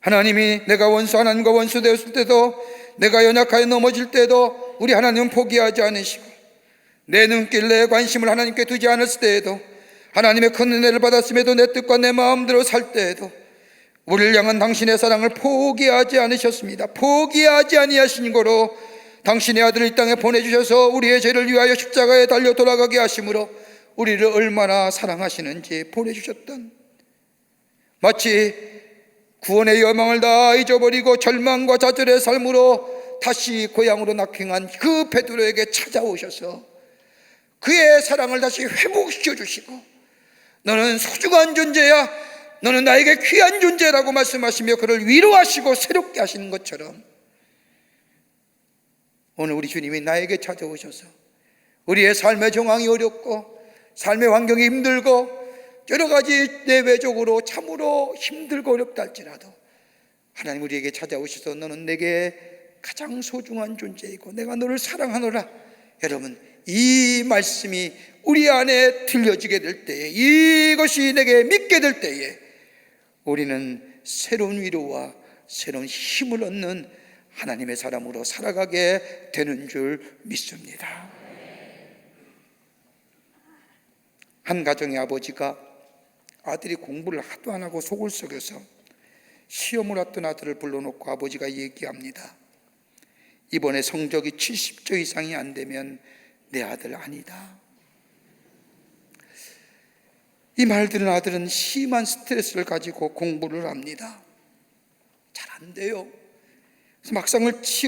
하나님이 내가 하나님과 원수 되었을 때도, 내가 연약하여 넘어질 때도 우리 하나님은 포기하지 않으시고 내 눈길, 내 관심을 하나님께 두지 않았을 때에도, 하나님의 큰 은혜를 받았음에도 내 뜻과 내 마음대로 살 때에도 우리를 향한 당신의 사랑을 포기하지 않으셨습니다. 포기하지 아니하신 거로 당신의 아들을 이 땅에 보내주셔서 우리의 죄를 위하여 십자가에 달려 돌아가게 하심으로 우리를 얼마나 사랑하시는지 보내주셨던, 마치 구원의 여망을 다 잊어버리고 절망과 좌절의 삶으로 다시 고향으로 낙행한 그 베드로에게 찾아오셔서 그의 사랑을 다시 회복시켜 주시고, 너는 소중한 존재야, 너는 나에게 귀한 존재라고 말씀하시며 그를 위로하시고 새롭게 하시는 것처럼, 오늘 우리 주님이 나에게 찾아오셔서 우리의 삶의 정황이 어렵고 삶의 환경이 힘들고 여러 가지 내외적으로 참으로 힘들고 어렵다 할지라도 하나님 우리에게 찾아오셔서 너는 내게 가장 소중한 존재이고 내가 너를 사랑하노라. 여러분, 이 말씀이 우리 안에 들려지게 될 때에, 이것이 내게 믿게 될 때에 우리는 새로운 위로와 새로운 힘을 얻는 하나님의 사람으로 살아가게 되는 줄 믿습니다. 한 가정의 아버지가 아들이 공부를 하도 안 하고 속을 썩여서 시험을 왔던 아들을 불러놓고 아버지가 얘기합니다. 이번에 성적이 70점 이상이 안 되면 내 아들 아니다. 이 말 들은 아들은 심한 스트레스를 가지고 공부를 합니다. 잘 안 돼요. 그래서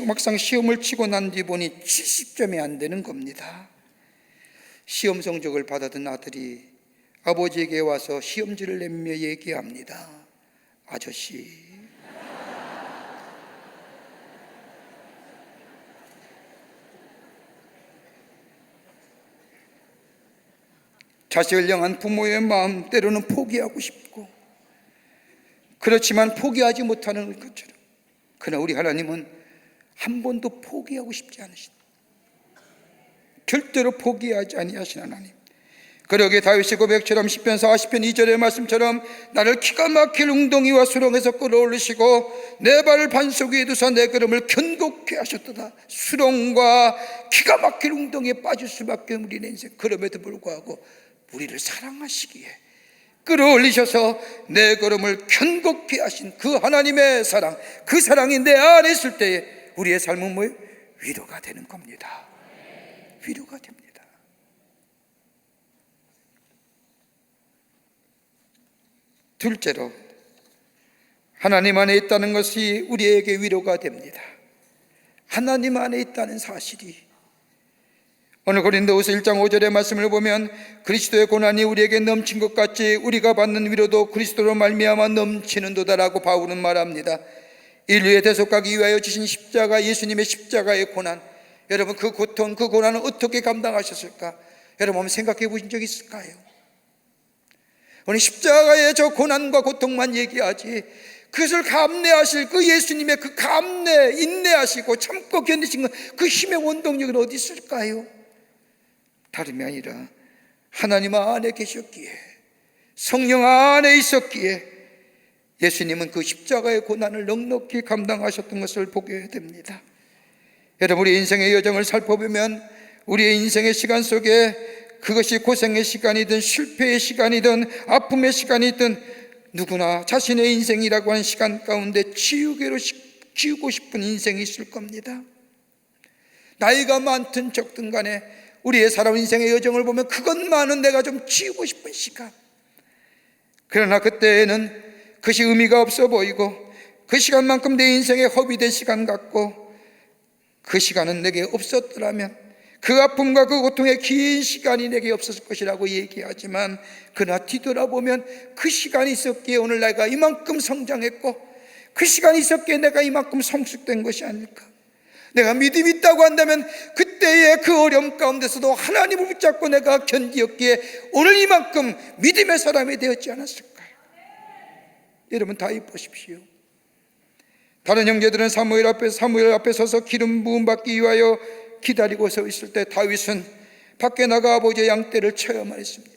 막상 시험을 치고 난 뒤 보니 70점이 안 되는 겁니다. 시험 성적을 받아든 아들이 아버지에게 와서 시험지를 내밀며 얘기합니다. 아저씨, 자식을 향한 부모의 마음, 때로는 포기하고 싶고 그렇지만 포기하지 못하는 것처럼, 그러나 우리 하나님은 한 번도 포기하고 싶지 않으신, 절대로 포기하지 아니하신 하나님. 그러기에 다윗의 고백처럼 시편 40편 2절의 말씀처럼 나를 기가 막힐 웅덩이와 수렁에서 끌어올리시고 내 발을 반석 위에 두사 내 걸음을 견고케 하셨도다. 수렁과 기가 막힐 웅덩이에 빠질 수밖에 없는 우리의 인생, 그럼에도 불구하고 우리를 사랑하시기에 끌어올리셔서 내 걸음을 견고케 하신 그 하나님의 사랑, 그 사랑이 내 안에 있을 때에 우리의 삶은 뭐예요? 위로가 되는 겁니다. 위로가 됩니다. 둘째로, 하나님 안에 있다는 것이 우리에게 위로가 됩니다. 하나님 안에 있다는 사실이, 오늘 고린도후서 1장 5절의 말씀을 보면 그리스도의 고난이 우리에게 넘친 것 같이 우리가 받는 위로도 그리스도로 말미암아 넘치는도다라고 바울은 말합니다. 인류의 대속하기 위하여 지신 십자가, 예수님의 십자가의 고난, 여러분 그 고통, 그 고난을 어떻게 감당하셨을까? 여러분 한번 생각해 보신 적 있을까요? 오늘 십자가의 저 고난과 고통만 얘기하지 그것을 감내하실 그 예수님의 그 감내, 인내하시고 참고 견디신 그 힘의 원동력은 어디 있을까요? 다름이 아니라 하나님 안에 계셨기에, 성령 안에 있었기에 예수님은 그 십자가의 고난을 넉넉히 감당하셨던 것을 보게 됩니다. 여러분, 우리 인생의 여정을 살펴보면 우리의 인생의 시간 속에 그것이 고생의 시간이든 실패의 시간이든 아픔의 시간이든 누구나 자신의 인생이라고 하는 시간 가운데 지우고 싶은 인생이 있을 겁니다. 나이가 많든 적든 간에 우리의 살아온 인생의 여정을 보면 그것만은 내가 좀 지우고 싶은 시간, 그러나 그때에는 그것이 의미가 없어 보이고 그 시간만큼 내 인생의 허비된 시간 같고 그 시간은 내게 없었더라면, 그 아픔과 그 고통의 긴 시간이 내게 없었을 것이라고 얘기하지만 그러나 뒤돌아보면 그 시간이 있었기에 오늘 내가 이만큼 성장했고 그 시간이 있었기에 내가 이만큼 성숙된 것이 아닐까. 내가 믿음이 있다고 한다면 그때의 그 어려움 가운데서도 하나님을 붙잡고 내가 견디었기에 오늘 이만큼 믿음의 사람이 되었지 않았을까요? 여러분 다윗 보십시오. 다른 형제들은 사무엘 앞에 서서 기름 부음 받기 위하여 기다리고 서 있을 때 다윗은 밖에 나가 아버지의 양떼를 쳐야만 했습니다.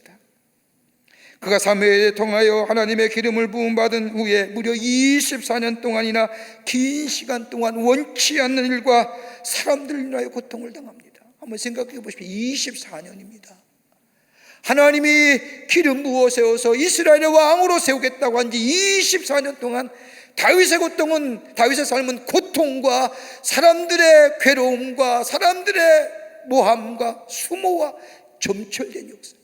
그가 사무엘에 통하여 하나님의 기름을 부음받은 후에 무려 24년 동안이나 긴 시간 동안 원치 않는 일과 사람들을 인하여 고통을 당합니다. 한번 생각해 보십시오. 24년입니다. 하나님이 기름 부어 세워서 이스라엘의 왕으로 세우겠다고 한 지 24년 동안 다윗의 삶은 고통과 사람들의 괴로움과 사람들의 모함과 수모와 점철된 역사.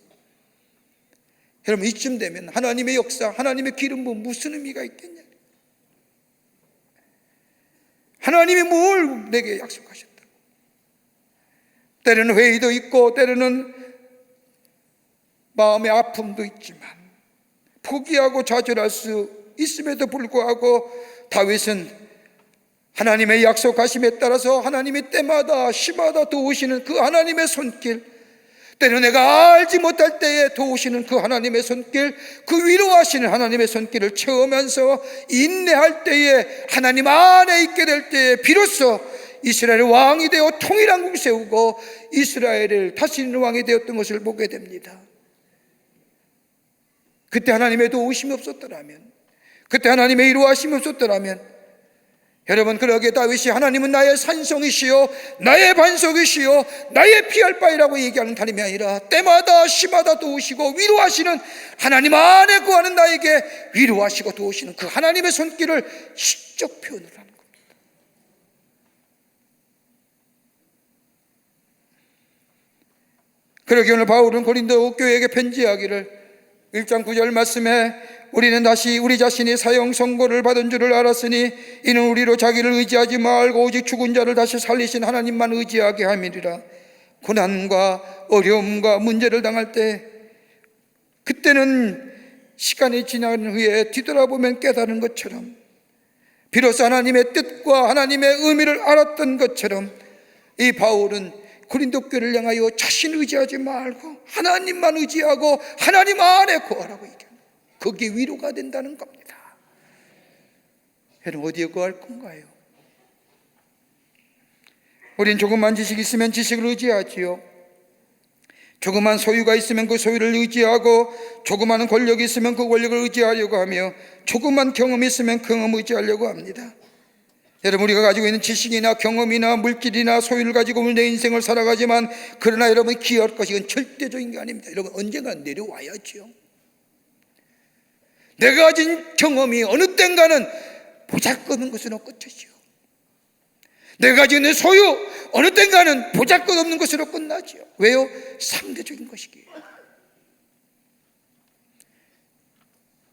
여러분, 이쯤 되면 하나님의 역사, 하나님의 기름 부음 무슨 의미가 있겠냐? 하나님이 뭘 내게 약속하셨다고? 때로는 회의도 있고 때로는 마음의 아픔도 있지만 포기하고 좌절할 수 있음에도 불구하고 다윗은 하나님의 약속하심에 따라서 하나님이 때마다 시마다 도우시는 그 하나님의 손길, 때로 내가 알지 못할 때에 도우시는 그 하나님의 손길, 그 위로하시는 하나님의 손길을 체험하면서 인내할 때에, 하나님 안에 있게 될 때에 비로소 이스라엘의 왕이 되어 통일한 국 세우고 이스라엘을 다스리는 왕이 되었던 것을 보게 됩니다. 그때 하나님의 도우심이 없었더라면, 그때 하나님의 위로하심이 없었더라면, 여러분, 그러기에 다윗이 하나님은 나의 산성이시요 나의 반석이시요 나의 피할 바위라고 얘기하는 하나님이 아니라 때마다 시마다 도우시고 위로하시는 하나님 안에 구하는 나에게 위로하시고 도우시는 그 하나님의 손길을 시적 표현을 하는 겁니다. 그러기에 오늘 바울은 고린도 교회에게 편지하기를 1장 9절 말씀에 우리는 다시 우리 자신이 사형 선고를 받은 줄을 알았으니 이는 우리로 자기를 의지하지 말고 오직 죽은 자를 다시 살리신 하나님만 의지하게 함이리라. 고난과 어려움과 문제를 당할 때, 그때는 시간이 지난 후에 뒤돌아보면 깨달은 것처럼, 비로소 하나님의 뜻과 하나님의 의미를 알았던 것처럼, 이 바울은 고린도 교회를 향하여 자신을 의지하지 말고 하나님만 의지하고 하나님 안에 구하라고 얘기합니다. 그게 위로가 된다는 겁니다. 여러분, 어디에 구할 건가요? 우린 조금만 지식이 있으면 지식을 의지하지요. 조그만 소유가 있으면 그 소유를 의지하고, 조그마한 권력이 있으면 그 권력을 의지하려고 하며, 조그만 경험이 있으면 경험을 의지하려고 합니다. 여러분, 우리가 가지고 있는 지식이나 경험이나 물질이나 소유를 가지고 오늘 내 인생을 살아가지만, 그러나 여러분, 기여할 것이 이건 절대적인 게 아닙니다. 여러분, 언젠가 내려와야죠. 내가 가진 경험이 어느 땐가는 보잘것없는 것으로 끝이죠. 내가 가지고 있는 소유 어느 땐가는 보잘것없는 것으로 끝나죠. 왜요? 상대적인 것이기에.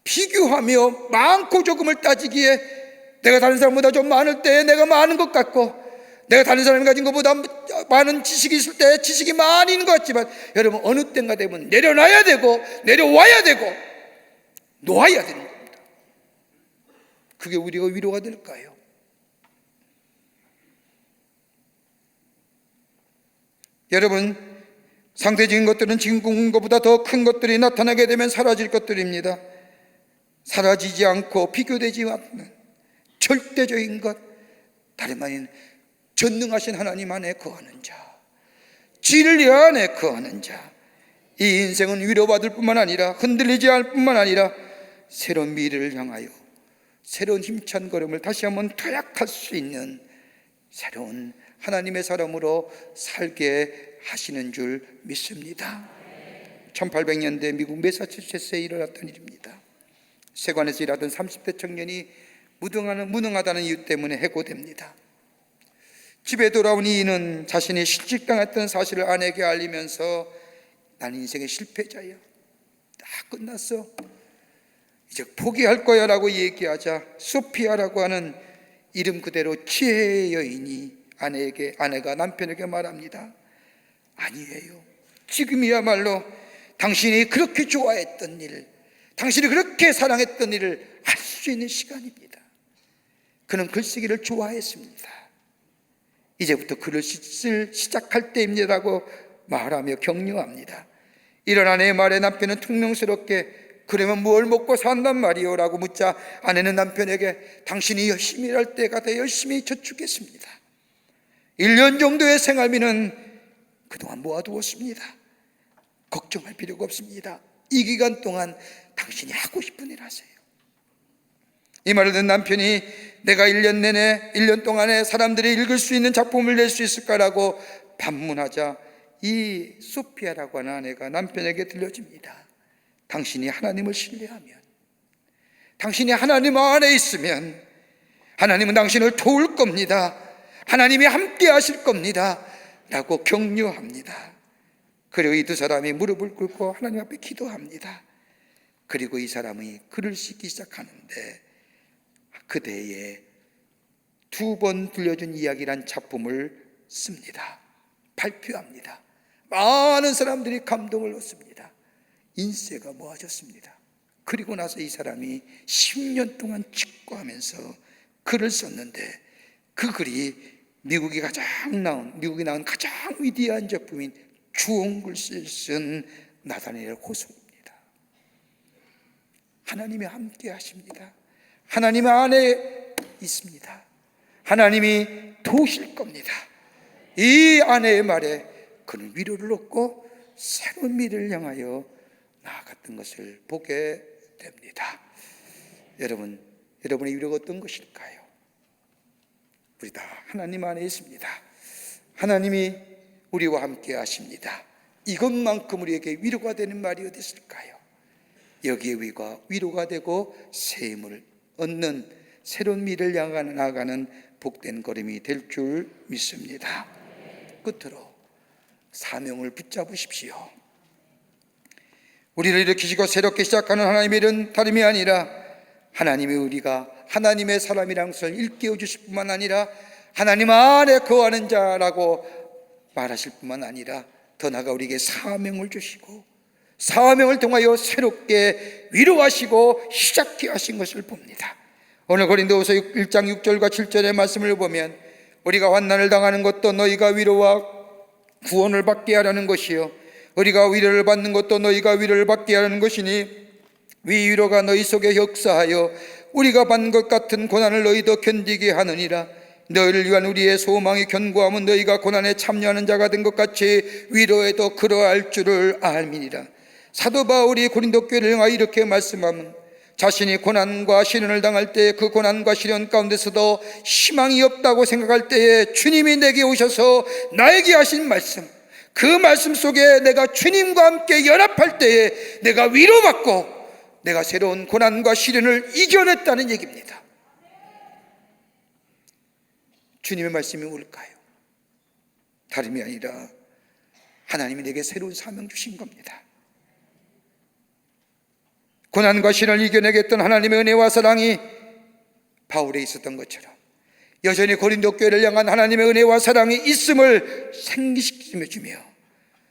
비교하며 많고 조금을 따지기에 내가 다른 사람보다 좀 많을 때 내가 많은 것 같고, 내가 다른 사람이 가진 것보다 많은 지식이 있을 때 지식이 많이 있는 것 같지만, 여러분, 어느 때인가 되면 내려놔야 되고 내려와야 되고 놓아야 되는 겁니다. 그게 우리가 위로가 될까요? 여러분, 상대적인 것들은 지금 것보다 더 큰 것들이 나타나게 되면 사라질 것들입니다. 사라지지 않고 비교되지 않는 절대적인 것, 다름 아닌 전능하신 하나님 안에 거하는 자, 진리 안에 거하는 자, 이 인생은 위로받을 뿐만 아니라 흔들리지 않을 뿐만 아니라 새로운 미래를 향하여 새로운 힘찬 걸음을 다시 한번 도약할 수 있는 새로운 하나님의 사람으로 살게 하시는 줄 믿습니다. 1800년대 미국 매사추세츠에 일어났던 일입니다. 세관에서 일하던 30대 청년이 무능하다는 이유 때문에 해고됩니다. 집에 돌아온 이는 자신이 실직당했던 사실을 아내에게 알리면서 난 인생의 실패자야, 다 끝났어, 이제 포기할 거야 라고 얘기하자 소피아라고 하는 이름 그대로 지혜의 여인이 아내가 남편에게 말합니다. 아니에요, 지금이야말로 당신이 그렇게 좋아했던 일, 당신이 그렇게 사랑했던 일을 알 수 있는 시간입니다. 그는 글쓰기를 좋아했습니다. 이제부터 글을 쓸 시작할 때입니다라고 말하며 격려합니다. 이런 아내의 말에 남편은 퉁명스럽게 그러면 뭘 먹고 산단 말이요? 라고 묻자 아내는 남편에게 당신이 열심히 일할 때가 돼 열심히 저축했습니다. 1년 정도의 생활비는 그동안 모아두었습니다. 걱정할 필요가 없습니다. 이 기간 동안 당신이 하고 싶은 일 하세요. 이 말을 듣는 남편이 내가 1년 동안에 사람들이 읽을 수 있는 작품을 낼 수 있을까라고 반문하자 이 소피아라고 하는 아내가 남편에게 들려줍니다. 당신이 하나님을 신뢰하면, 당신이 하나님 안에 있으면 하나님은 당신을 도울 겁니다. 하나님이 함께 하실 겁니다 라고 격려합니다. 그리고 이 두 사람이 무릎을 꿇고 하나님 앞에 기도합니다. 그리고 이 사람이 글을 쓰기 시작하는데 그대의 2번 들려준 이야기란 작품을 씁니다. 발표합니다. 많은 사람들이 감동을 얻습니다. 인쇄가 모아졌습니다. 그리고 나서 이 사람이 10년 동안 직구하면서 글을 썼는데 그 글이 미국이 나온 가장 위대한 작품인 주홍글씨를 쓴 나다니엘 호소입니다. 하나님이 함께 하십니다. 하나님 안에 있습니다. 하나님이 도우실 겁니다. 이 아내의 말에 그는 위로를 얻고 새로운 미래를 향하여 나아갔던 것을 보게 됩니다. 여러분의 위로가 어떤 것일까요? 우리 다 하나님 안에 있습니다. 하나님이 우리와 함께 하십니다. 이것만큼 우리에게 위로가 되는 말이 어디 있을까요? 여기에 위로가 되고 새 힘을 얻는 새로운 미래를 향해 나아가는 복된 걸음이 될 줄 믿습니다. 끝으로 사명을 붙잡으십시오. 우리를 일으키시고 새롭게 시작하는 하나님의 일은 다름이 아니라 하나님이 우리가 하나님의 사람이라는 것을 일깨워 주실 뿐만 아니라 하나님 안에 거하는 자라고 말하실 뿐만 아니라 더 나아가 우리에게 사명을 주시고 사명을 통하여 새롭게 위로하시고 시작해 하신 것을 봅니다. 오늘 고린도후서 1장 6절과 7절의 말씀을 보면 우리가 환난을 당하는 것도 너희가 위로와 구원을 받게 하라는 것이요 우리가 위로를 받는 것도 너희가 위로를 받게 하라는 것이니 위 위로가 너희 속에 역사하여 우리가 받는 것 같은 고난을 너희도 견디게 하느니라. 너희를 위한 우리의 소망이 견고함은 너희가 고난에 참여하는 자가 된 것 같이 위로에도 그러할 줄을 알미니라. 사도 바울이 고린도 교회를 향하여 이렇게 말씀하면 자신이 고난과 시련을 당할 때 그 고난과 시련 가운데서도 희망이 없다고 생각할 때에 주님이 내게 오셔서 나에게 하신 말씀, 그 말씀 속에 내가 주님과 함께 연합할 때에 내가 위로받고 내가 새로운 고난과 시련을 이겨냈다는 얘기입니다. 주님의 말씀이 뭘까요? 다름이 아니라 하나님이 내게 새로운 사명 주신 겁니다. 고난과 시련을 이겨내겠던 하나님의 은혜와 사랑이 바울에 있었던 것처럼 여전히 고린도 교회를 향한 하나님의 은혜와 사랑이 있음을 생기시켜 주며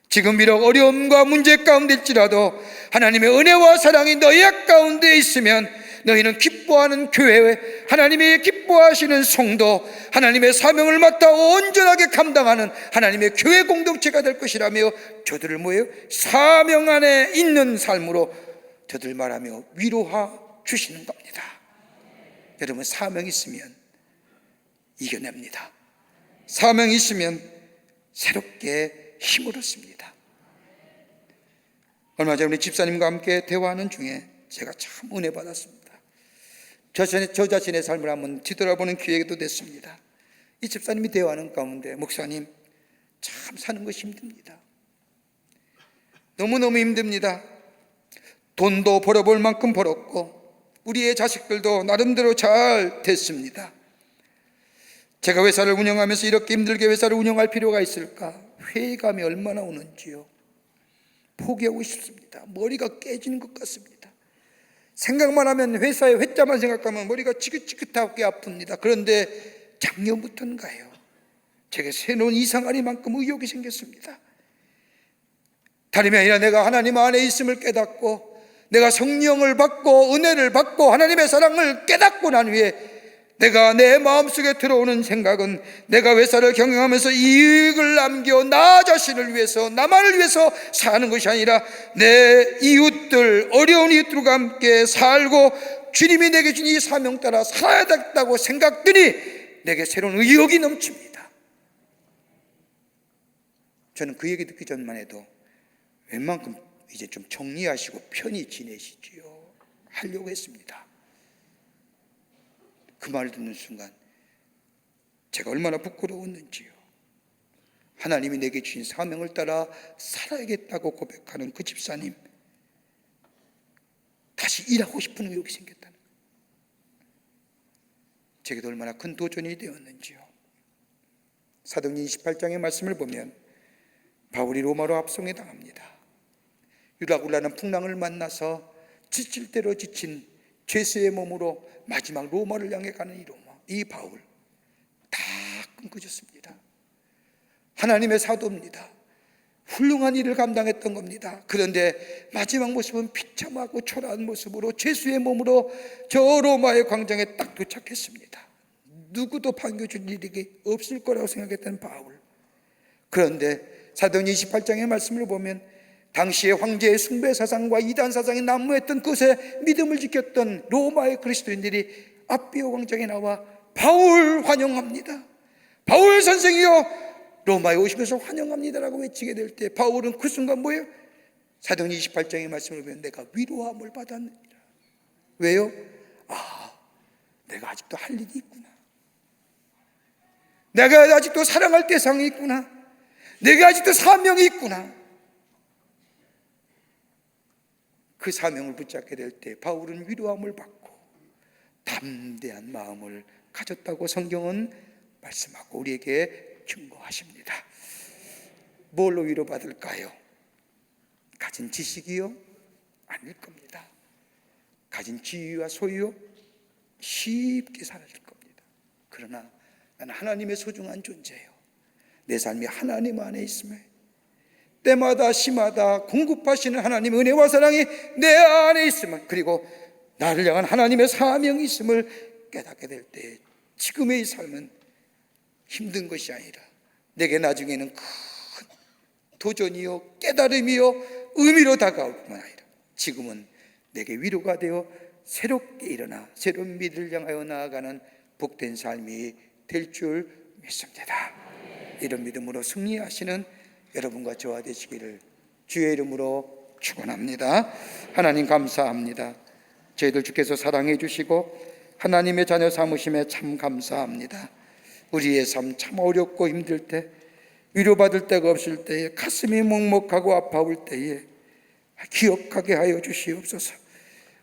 지금 비록 어려움과 문제 가운데일지라도 하나님의 은혜와 사랑이 너희 가운데 있으면 너희는 기뻐하는 교회, 하나님이 기뻐하시는 성도, 하나님의 사명을 맡아 온전하게 감당하는 하나님의 교회 공동체가 될 것이라며 저들을 뭐예요? 사명 안에 있는 삶으로 저들 말하며 위로하 주시는 겁니다. 여러분, 사명이 있으면 이겨냅니다. 사명이 있으면 새롭게 힘을 얻습니다. 얼마 전에 우리 집사님과 함께 대화하는 중에 제가 참 은혜 받았습니다. 저 자신의 삶을 한번 뒤돌아보는 기회도 됐습니다. 이 집사님이 대화하는 가운데 목사님, 참 사는 것이 힘듭니다. 너무너무 힘듭니다. 돈도 벌어볼 만큼 벌었고 우리의 자식들도 나름대로 잘 됐습니다. 제가 회사를 운영하면서 이렇게 힘들게 회사를 운영할 필요가 있을까? 회의감이 얼마나 오는지요. 포기하고 싶습니다. 머리가 깨지는 것 같습니다. 생각만 하면 회사의 회자만 생각하면 머리가 지긋지긋하게 아픕니다. 그런데 작년부터인가요? 제게 새로운 이상하리만큼 의욕이 생겼습니다. 다름이 아니라 내가 하나님 안에 있음을 깨닫고 내가 성령을 받고 은혜를 받고 하나님의 사랑을 깨닫고 난 후에 내가 내 마음속에 들어오는 생각은 내가 회사를 경영하면서 이익을 남겨 나 자신을 위해서 나만을 위해서 사는 것이 아니라 내 이웃들, 어려운 이웃들과 함께 살고 주님이 내게 준 이 사명 따라 살아야 되겠다고 생각들이 내게 새로운 의욕이 넘칩니다. 저는 그 얘기 듣기 전만 해도 웬만큼 이제 좀 정리하시고 편히 지내시지요 하려고 했습니다. 그 말을 듣는 순간 제가 얼마나 부끄러웠는지요. 하나님이 내게 주신 사명을 따라 살아야겠다고 고백하는 그 집사님, 다시 일하고 싶은 의욕이 생겼다는 거예요. 제게도 얼마나 큰 도전이 되었는지요. 사도행전 28장의 말씀을 보면 바울이 로마로 압송에 당합니다. 유라굴라는 풍랑을 만나서 지칠 대로 지친 죄수의 몸으로 마지막 로마를 향해 가는 이 바울, 다 끊겨졌습니다. 하나님의 사도입니다. 훌륭한 일을 감당했던 겁니다. 그런데 마지막 모습은 비참하고 초라한 모습으로 죄수의 몸으로 저 로마의 광장에 딱 도착했습니다. 누구도 반겨줄 일이 없을 거라고 생각했던 바울. 그런데 사도행전 28장의 말씀을 보면 당시에 황제의 숭배 사상과 이단 사상이 난무했던 그것에 믿음을 지켰던 로마의 그리스도인들이 아비오 광장에 나와 바울 환영합니다. 바울 선생이요, 로마에 오시면서 환영합니다라고 외치게 될 때 바울은 그 순간 뭐예요? 사도행전 28장의 말씀을 보면 내가 위로함을 받았느니라. 왜요? 내가 아직도 할 일이 있구나. 내가 아직도 사랑할 대상이 있구나. 내가 아직도 사명이 있구나. 그 사명을 붙잡게 될 때 바울은 위로함을 받고 담대한 마음을 가졌다고 성경은 말씀하고 우리에게 증거하십니다. 뭘로 위로받을까요? 가진 지식이요? 아닐 겁니다. 가진 지위와 소유요? 쉽게 사라질 겁니다. 그러나 나는 하나님의 소중한 존재예요. 내 삶이 하나님 안에 있음에 때마다 시마다 공급하시는 하나님의 은혜와 사랑이 내 안에 있음을, 그리고 나를 향한 하나님의 사명이 있음을 깨닫게 될 때 지금의 이 삶은 힘든 것이 아니라 내게 나중에는 큰 도전이요, 깨달음이요, 의미로 다가올 뿐만 아니라 지금은 내게 위로가 되어 새롭게 일어나 새로운 미래를 향하여 나아가는 복된 삶이 될 줄 믿습니다. 이런 믿음으로 승리하시는 여러분과 저와 되시기를 주의 이름으로 축원합니다. 하나님 감사합니다. 저희들 주께서 사랑해 주시고 하나님의 자녀 삼으심에 참 감사합니다. 우리의 삶 참 어렵고 힘들 때, 위로받을 데가 없을 때에, 가슴이 먹먹하고 아파올 때에 기억하게 하여 주시옵소서.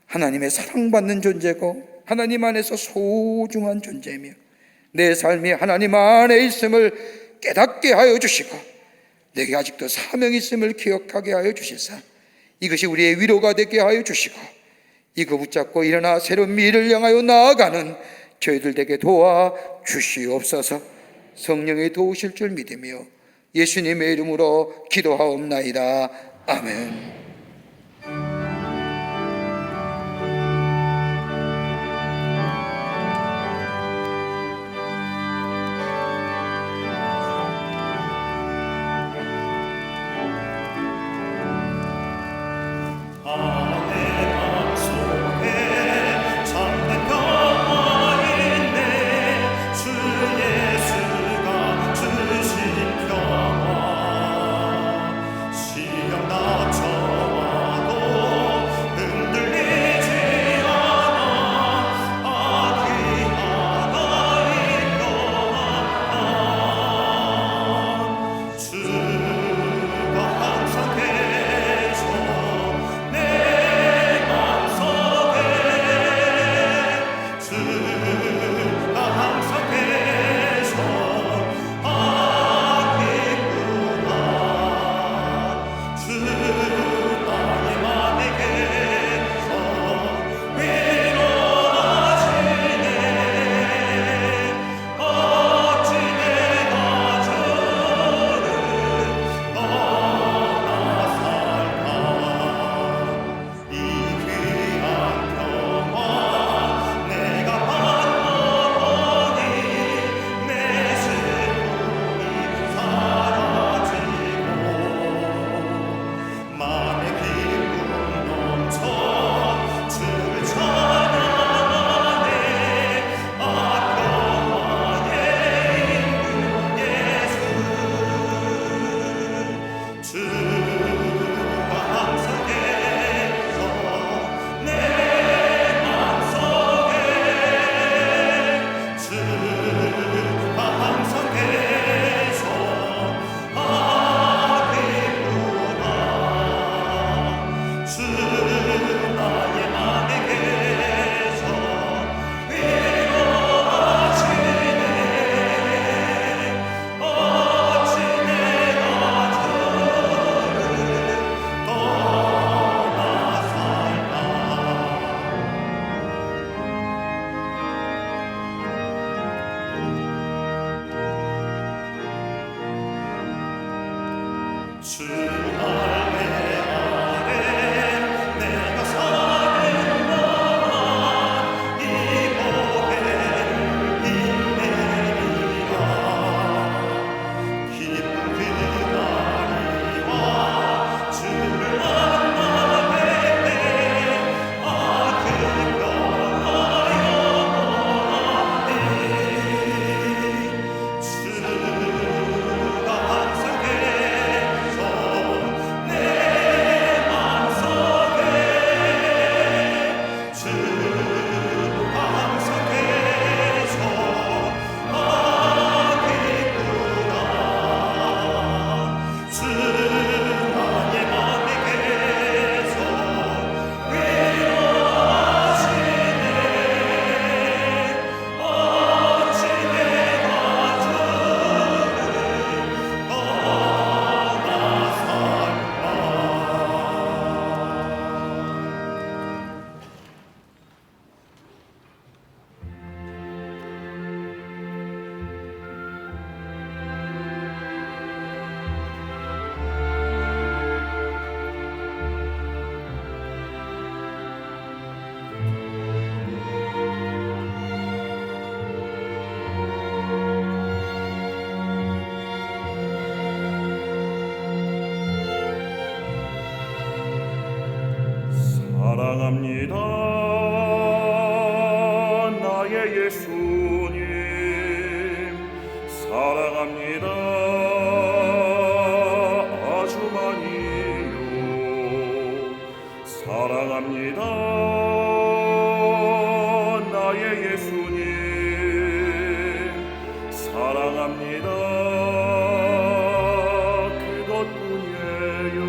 하나님의 사랑받는 존재고 하나님 안에서 소중한 존재이며 내 삶이 하나님 안에 있음을 깨닫게 하여 주시고 내게 아직도 사명이 있음을 기억하게 하여 주시사 이것이 우리의 위로가 되게 하여 주시고 이거 붙잡고 일어나 새로운 미래를 향하여 나아가는 저희들 되게 도와 주시옵소서. 성령이 도우실 줄 믿으며 예수님의 이름으로 기도하옵나이다. 아멘. 시험 낮춰 사랑합니다 나의 예수님, 사랑합니다 아주 많이요. 사랑합니다 나의 예수님, 사랑합니다 그것뿐이에요.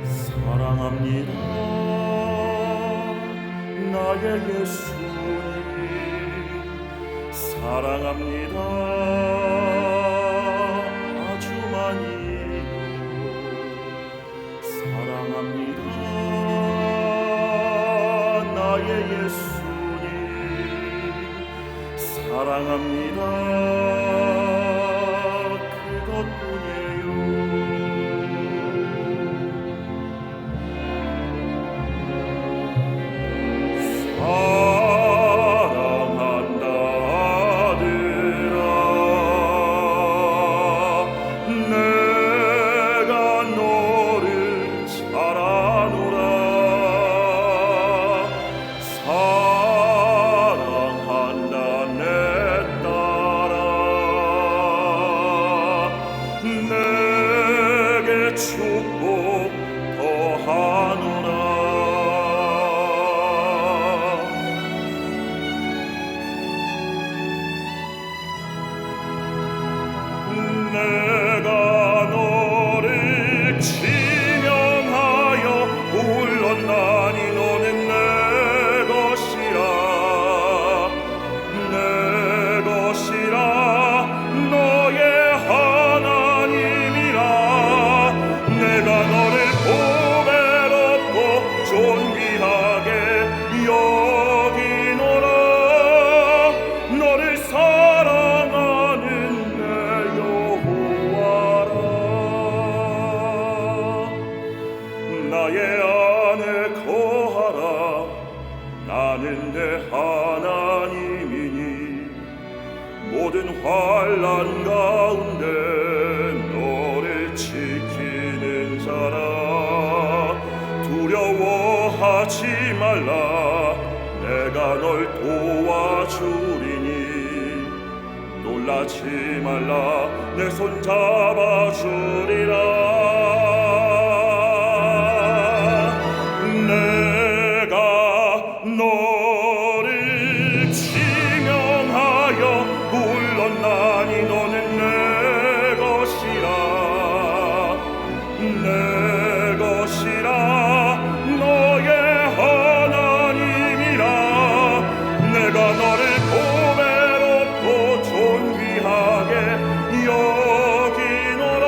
사랑합니다 나의 예수님, 사랑합니다 아주 많이요. 사랑합니다 나의 예수님, 사랑합니다 그것뿐이에요. 사랑한다 아들아, 내가 너를 잘 아노라. 사랑한다 내 딸아, 내게 축복 더하노라. 내가 너를 지명하여 불렀나니 너는 내 것이라, 내 것이라 너의 하나님이라. 내가 너를 보배롭고 존귀하게 여기노라. 너를 사랑하는 내 여호와라. 나의 안에 거하라. 나는 내 하나님이니 모든 환난 가운데 너를 지키는 자라. 두려워하지 말라. 내가 널 도와주리니 놀라지 말라. 내 손 잡아주리라. 내가 너를 지명하여 불렀나니 너는 내 것이라, 내 것이라 너의 하나님이라. 내가 너를 보배롭고 존귀하게 여기노라.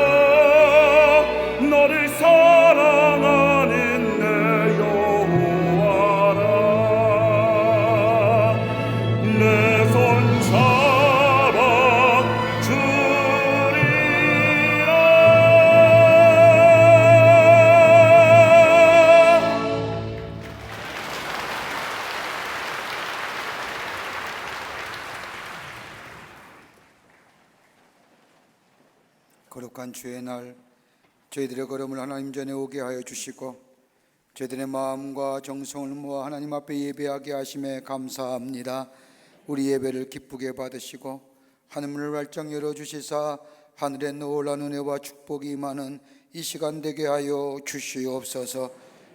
거룩한 주의 날 저희들의 걸음을 하나님 전에 오게 하여 주시고 저희들의 마음과 정성을 모아 하나님 앞에 예배하게 하심에 감사합니다. 우리 예배를 기쁘게 받으시고 하늘문을 활짝 열어주시사 하늘에 놀라운 은혜와 축복이 임하는 이 시간 되게 하여 주시옵소서.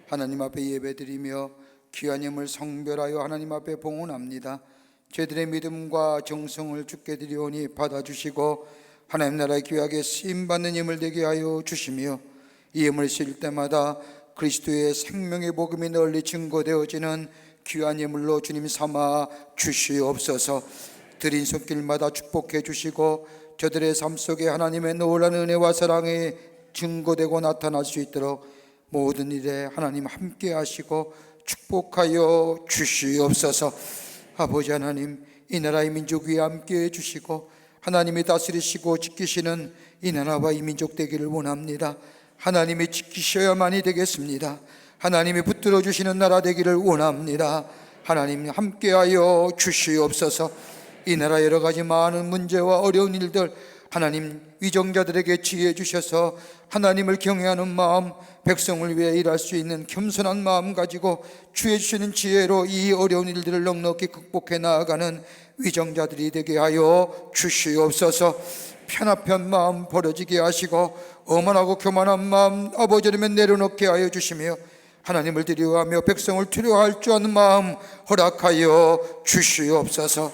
하나님 앞에 예배드리며 귀한 예물 성별하여 하나님 앞에 봉헌합니다. 저희들의 믿음과 정성을 주께 드리오니 받아주시고 하나님 나라의 귀하게 쓰임받는 예물 되게 하여 주시며 이 예물을 쓰일 때마다 그리스도의 생명의 복음이 널리 증거되어지는 귀한 예물로 주님 삼아 주시옵소서. 드린 손길마다 축복해 주시고 저들의 삶 속에 하나님의 놀라운 은혜와 사랑이 증거되고 나타날 수 있도록 모든 일에 하나님 함께 하시고 축복하여 주시옵소서. 아버지 하나님, 이 나라의 민족 위에 함께 해주시고 하나님이 다스리시고 지키시는 이 나라와 이 민족 되기를 원합니다. 하나님이 지키셔야만이 되겠습니다. 하나님이 붙들어 주시는 나라 되기를 원합니다. 하나님 함께하여 주시옵소서. 이 나라 여러 가지 많은 문제와 어려운 일들 하나님 위정자들에게 지혜 주셔서 하나님을 경외하는 마음, 백성을 위해 일할 수 있는 겸손한 마음 가지고 주의 주시는 지혜로 이 어려운 일들을 넉넉히 극복해 나아가는 위정자들이 되게 하여 주시옵소서. 편합한 마음 버려지게 하시고 오만하고 교만한 마음 아버지 이름에 내려놓게 하여 주시며 하나님을 두려워하며 백성을 두려워할 줄 아는 마음 허락하여 주시옵소서.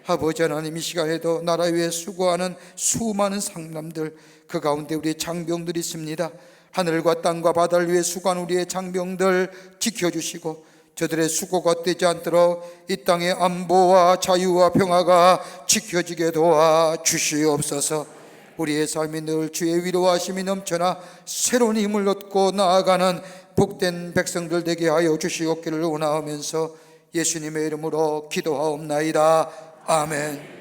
아버지 하나님, 이 시간에도 나라 위에 수고하는 수많은 상남들, 그 가운데 우리의 장병들이 있습니다. 하늘과 땅과 바다를 위해 수고하는 우리의 장병들 지켜주시고 저들의 수고가 떼지 않도록 이 땅의 안보와 자유와 평화가 지켜지게 도와주시옵소서. 우리의 삶이 늘 주의 위로하심이 넘쳐나 새로운 힘을 얻고 나아가는 복된 백성들 되게 하여 주시옵기를 원하면서 예수님의 이름으로 기도하옵나이다. 아멘.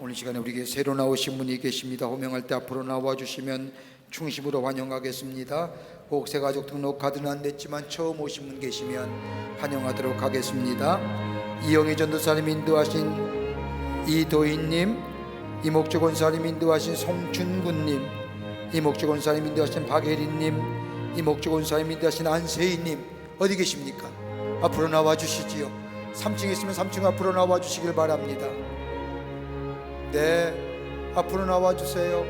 오늘 시간에 우리에게 새로 나오신 분이 계십니다. 호명할 때 앞으로 나와주시면 중심으로 환영하겠습니다. 혹세 가족 등록 카드는 안 됐지만 처음 오신 분 계시면 환영하도록 하겠습니다. 이영희 전도사님 인도하신 이도희님, 이목주 권사님 인도하신 송춘구님, 이목주 권사님 인도하신 박예린님, 이목주 권사님 인도하신 안세희님 어디 계십니까? 앞으로 나와주시지요. 3층에 있으면 3층 앞으로 나와주시길 바랍니다. 네, 앞으로 나와주세요.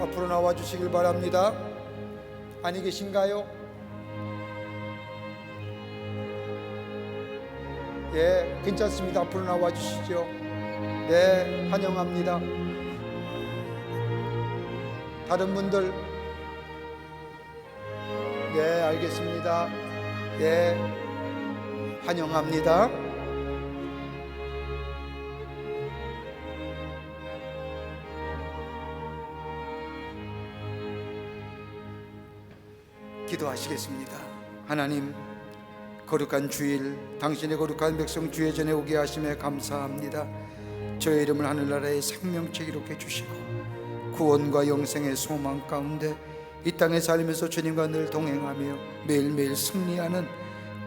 앞으로 나와주시길 바랍니다. 아니 계신가요? 예, 괜찮습니다. 앞으로 나와주시죠. 네, 환영합니다. 다른 분들, 네, 알겠습니다. 예, 환영합니다. 기도하시겠습니다. 하나님, 거룩한 주일 당신의 거룩한 백성 주의 전에 오게 하심에 감사합니다. 저의 이름을 하늘나라의 생명책 기록해 주시고 구원과 영생의 소망 가운데 이 땅에 살면서 주님과 늘 동행하며 매일매일 승리하는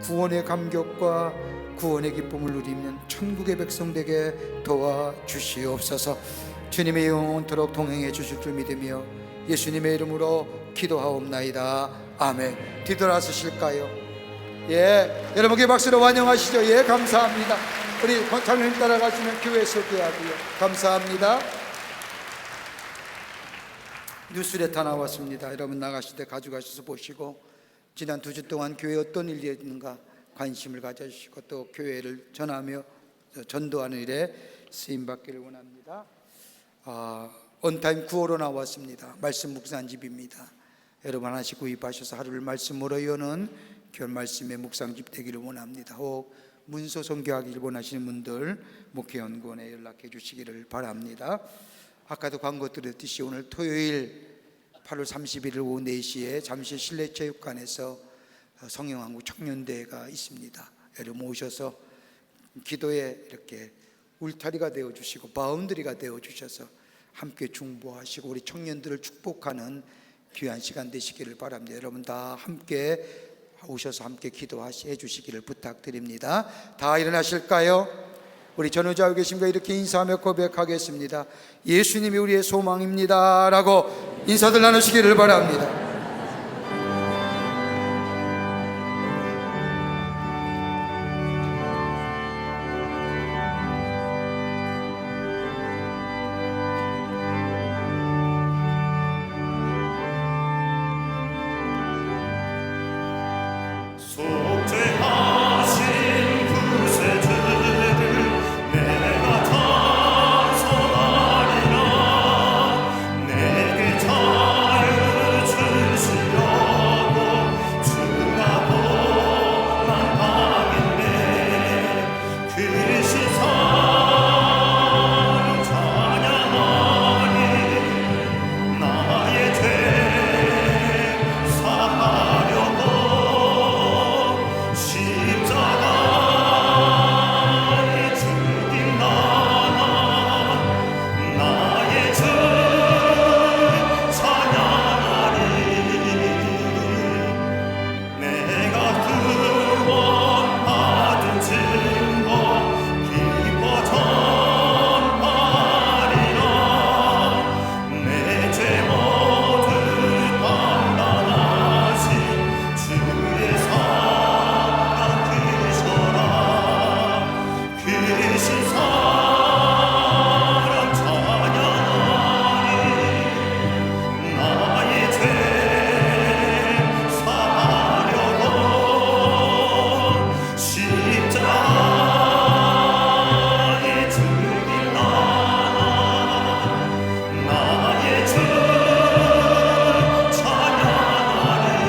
구원의 감격과 구원의 기쁨을 누리는 천국의 백성 되게 도와주시옵소서. 주님의 영원토록 동행해 주실 줄 믿으며 예수님의 이름으로 기도하옵나이다. 아멘. 뒤돌아서실까요? 예, 여러분께 박수로 환영하시죠. 예, 감사합니다. 우리 장로님 따라가시면 교회 소개하고요. 감사합니다. 뉴스레터 나왔습니다. 여러분 나가실 때 가져가셔서 보시고 지난 2주 동안 교회에 어떤 일이 있는가 관심을 가져주시고 또 교회를 전하며 전도하는 일에 쓰임받기를 원합니다. 온타임 구호로 나왔습니다. 말씀 묵상집입니다. 여러분 하나씩 구입하셔서 하루를 말씀으로 여는 교회 말씀의 묵상집 되기를 원합니다. 혹 문서 선교하기를 원하시는 분들 목회연구원에 연락해 주시기를 바랍니다. 아까도 광고 드렸듯이 오늘 토요일 8월 31일 오후 4시에 잠실 실내체육관에서 성령왕국 청년대회가 있습니다. 여러분 오셔서 기도에 이렇게 울타리가 되어주시고 바운드리가 되어주셔서 함께 중보하시고 우리 청년들을 축복하는 귀한 시간 되시기를 바랍니다. 여러분 다 함께 오셔서 함께 기도해 주시기를 부탁드립니다. 다 일어나실까요? 우리 전우자와 계신가 이렇게 인사하며 고백하겠습니다. 예수님이 우리의 소망입니다 라고 인사들 나누시기를 바랍니다. 속죄하신 구세주를 내가 찬송하리라. 내게 자유 주시려고 주가 고난 당했네. 그 시선을 찬양하니 나의 죄 사하려고 십자가에 죽인 나의 주 찬양하리. 내가 구원받은 증거 기뻐 전파리라. 내 죄 모두 담당하신 주의 사랑 크셔라. 크신 사랑 찬양하리. 나의 죄 사하려고 십자가에 죽인 나의 주 찬양하리.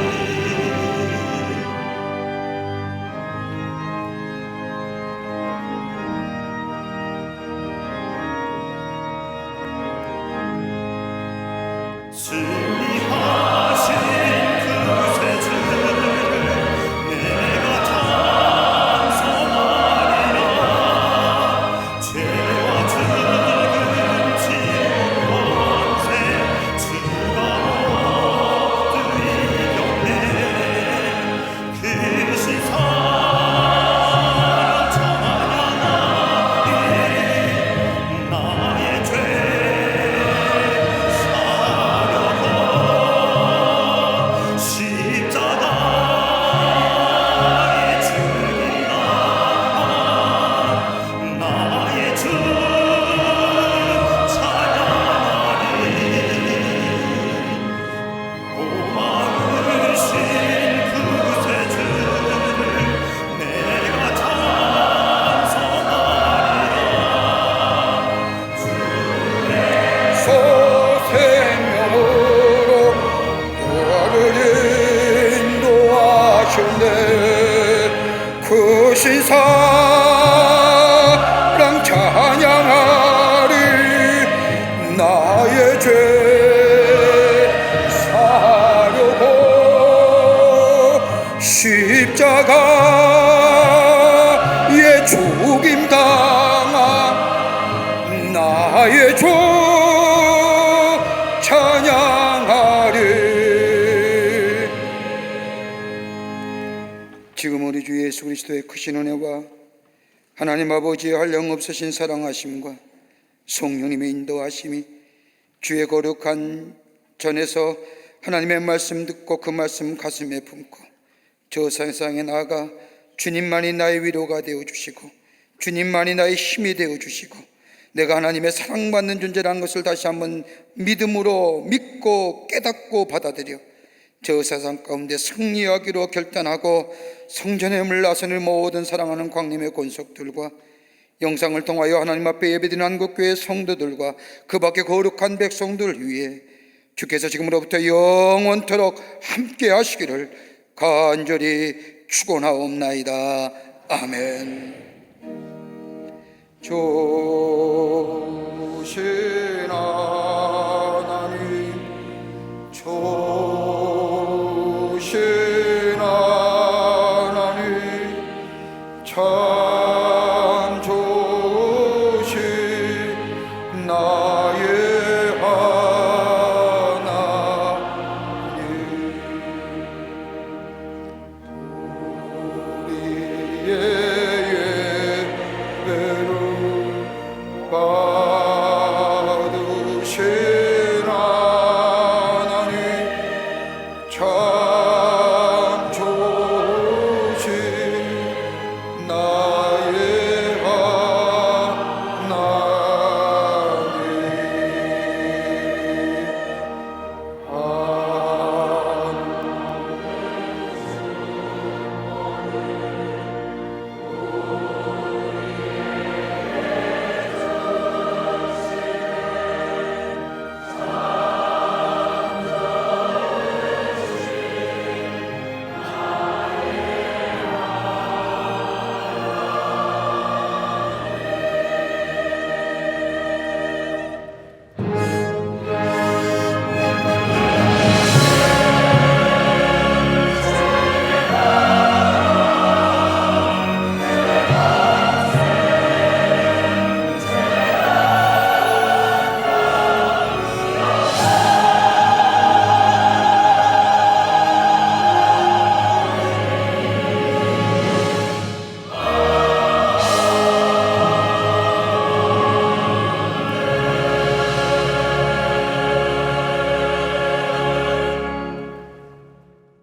승리하신 구세주를 내가 찬송하리라. 죄와 죽음 지은 권세 주가 모두 이겼네. 크신 사랑 찬양하리. 나의 죄 십자가에 죽인 나의 주 찬양하리. 고마우신 구세주를 내가 찬송하리라. 소생명으로 나를 인도하셨네. 크신 사랑 찬양하리. 나의 죄 사하려고 십자가에 죽임당한 나의 주 찬양하리. 지금 우리 주 예수 그리스도의 크신 은혜와 하나님 아버지의 한량없으신 사랑하심과 성령님의 인도하심이 주의 거룩한 전에서 하나님의 말씀 듣고 그 말씀 가슴에 품고 저 세상에 나아가 주님만이 나의 위로가 되어주시고 주님만이 나의 힘이 되어주시고 내가 하나님의 사랑받는 존재라는 것을 다시 한번 믿음으로 믿고 깨닫고 받아들여 저 세상 가운데 승리하기로 결단하고 성전의 문을 나서는 모든 사랑하는 광림의 권속들과 영상을 통하여 하나님 앞에 예배드리는 한국교회 성도들과 그 밖에 거룩한 백성들을 위해 주께서 지금으로부터 영원토록 함께 하시기를 간절히 축원하옵나이다. 아멘.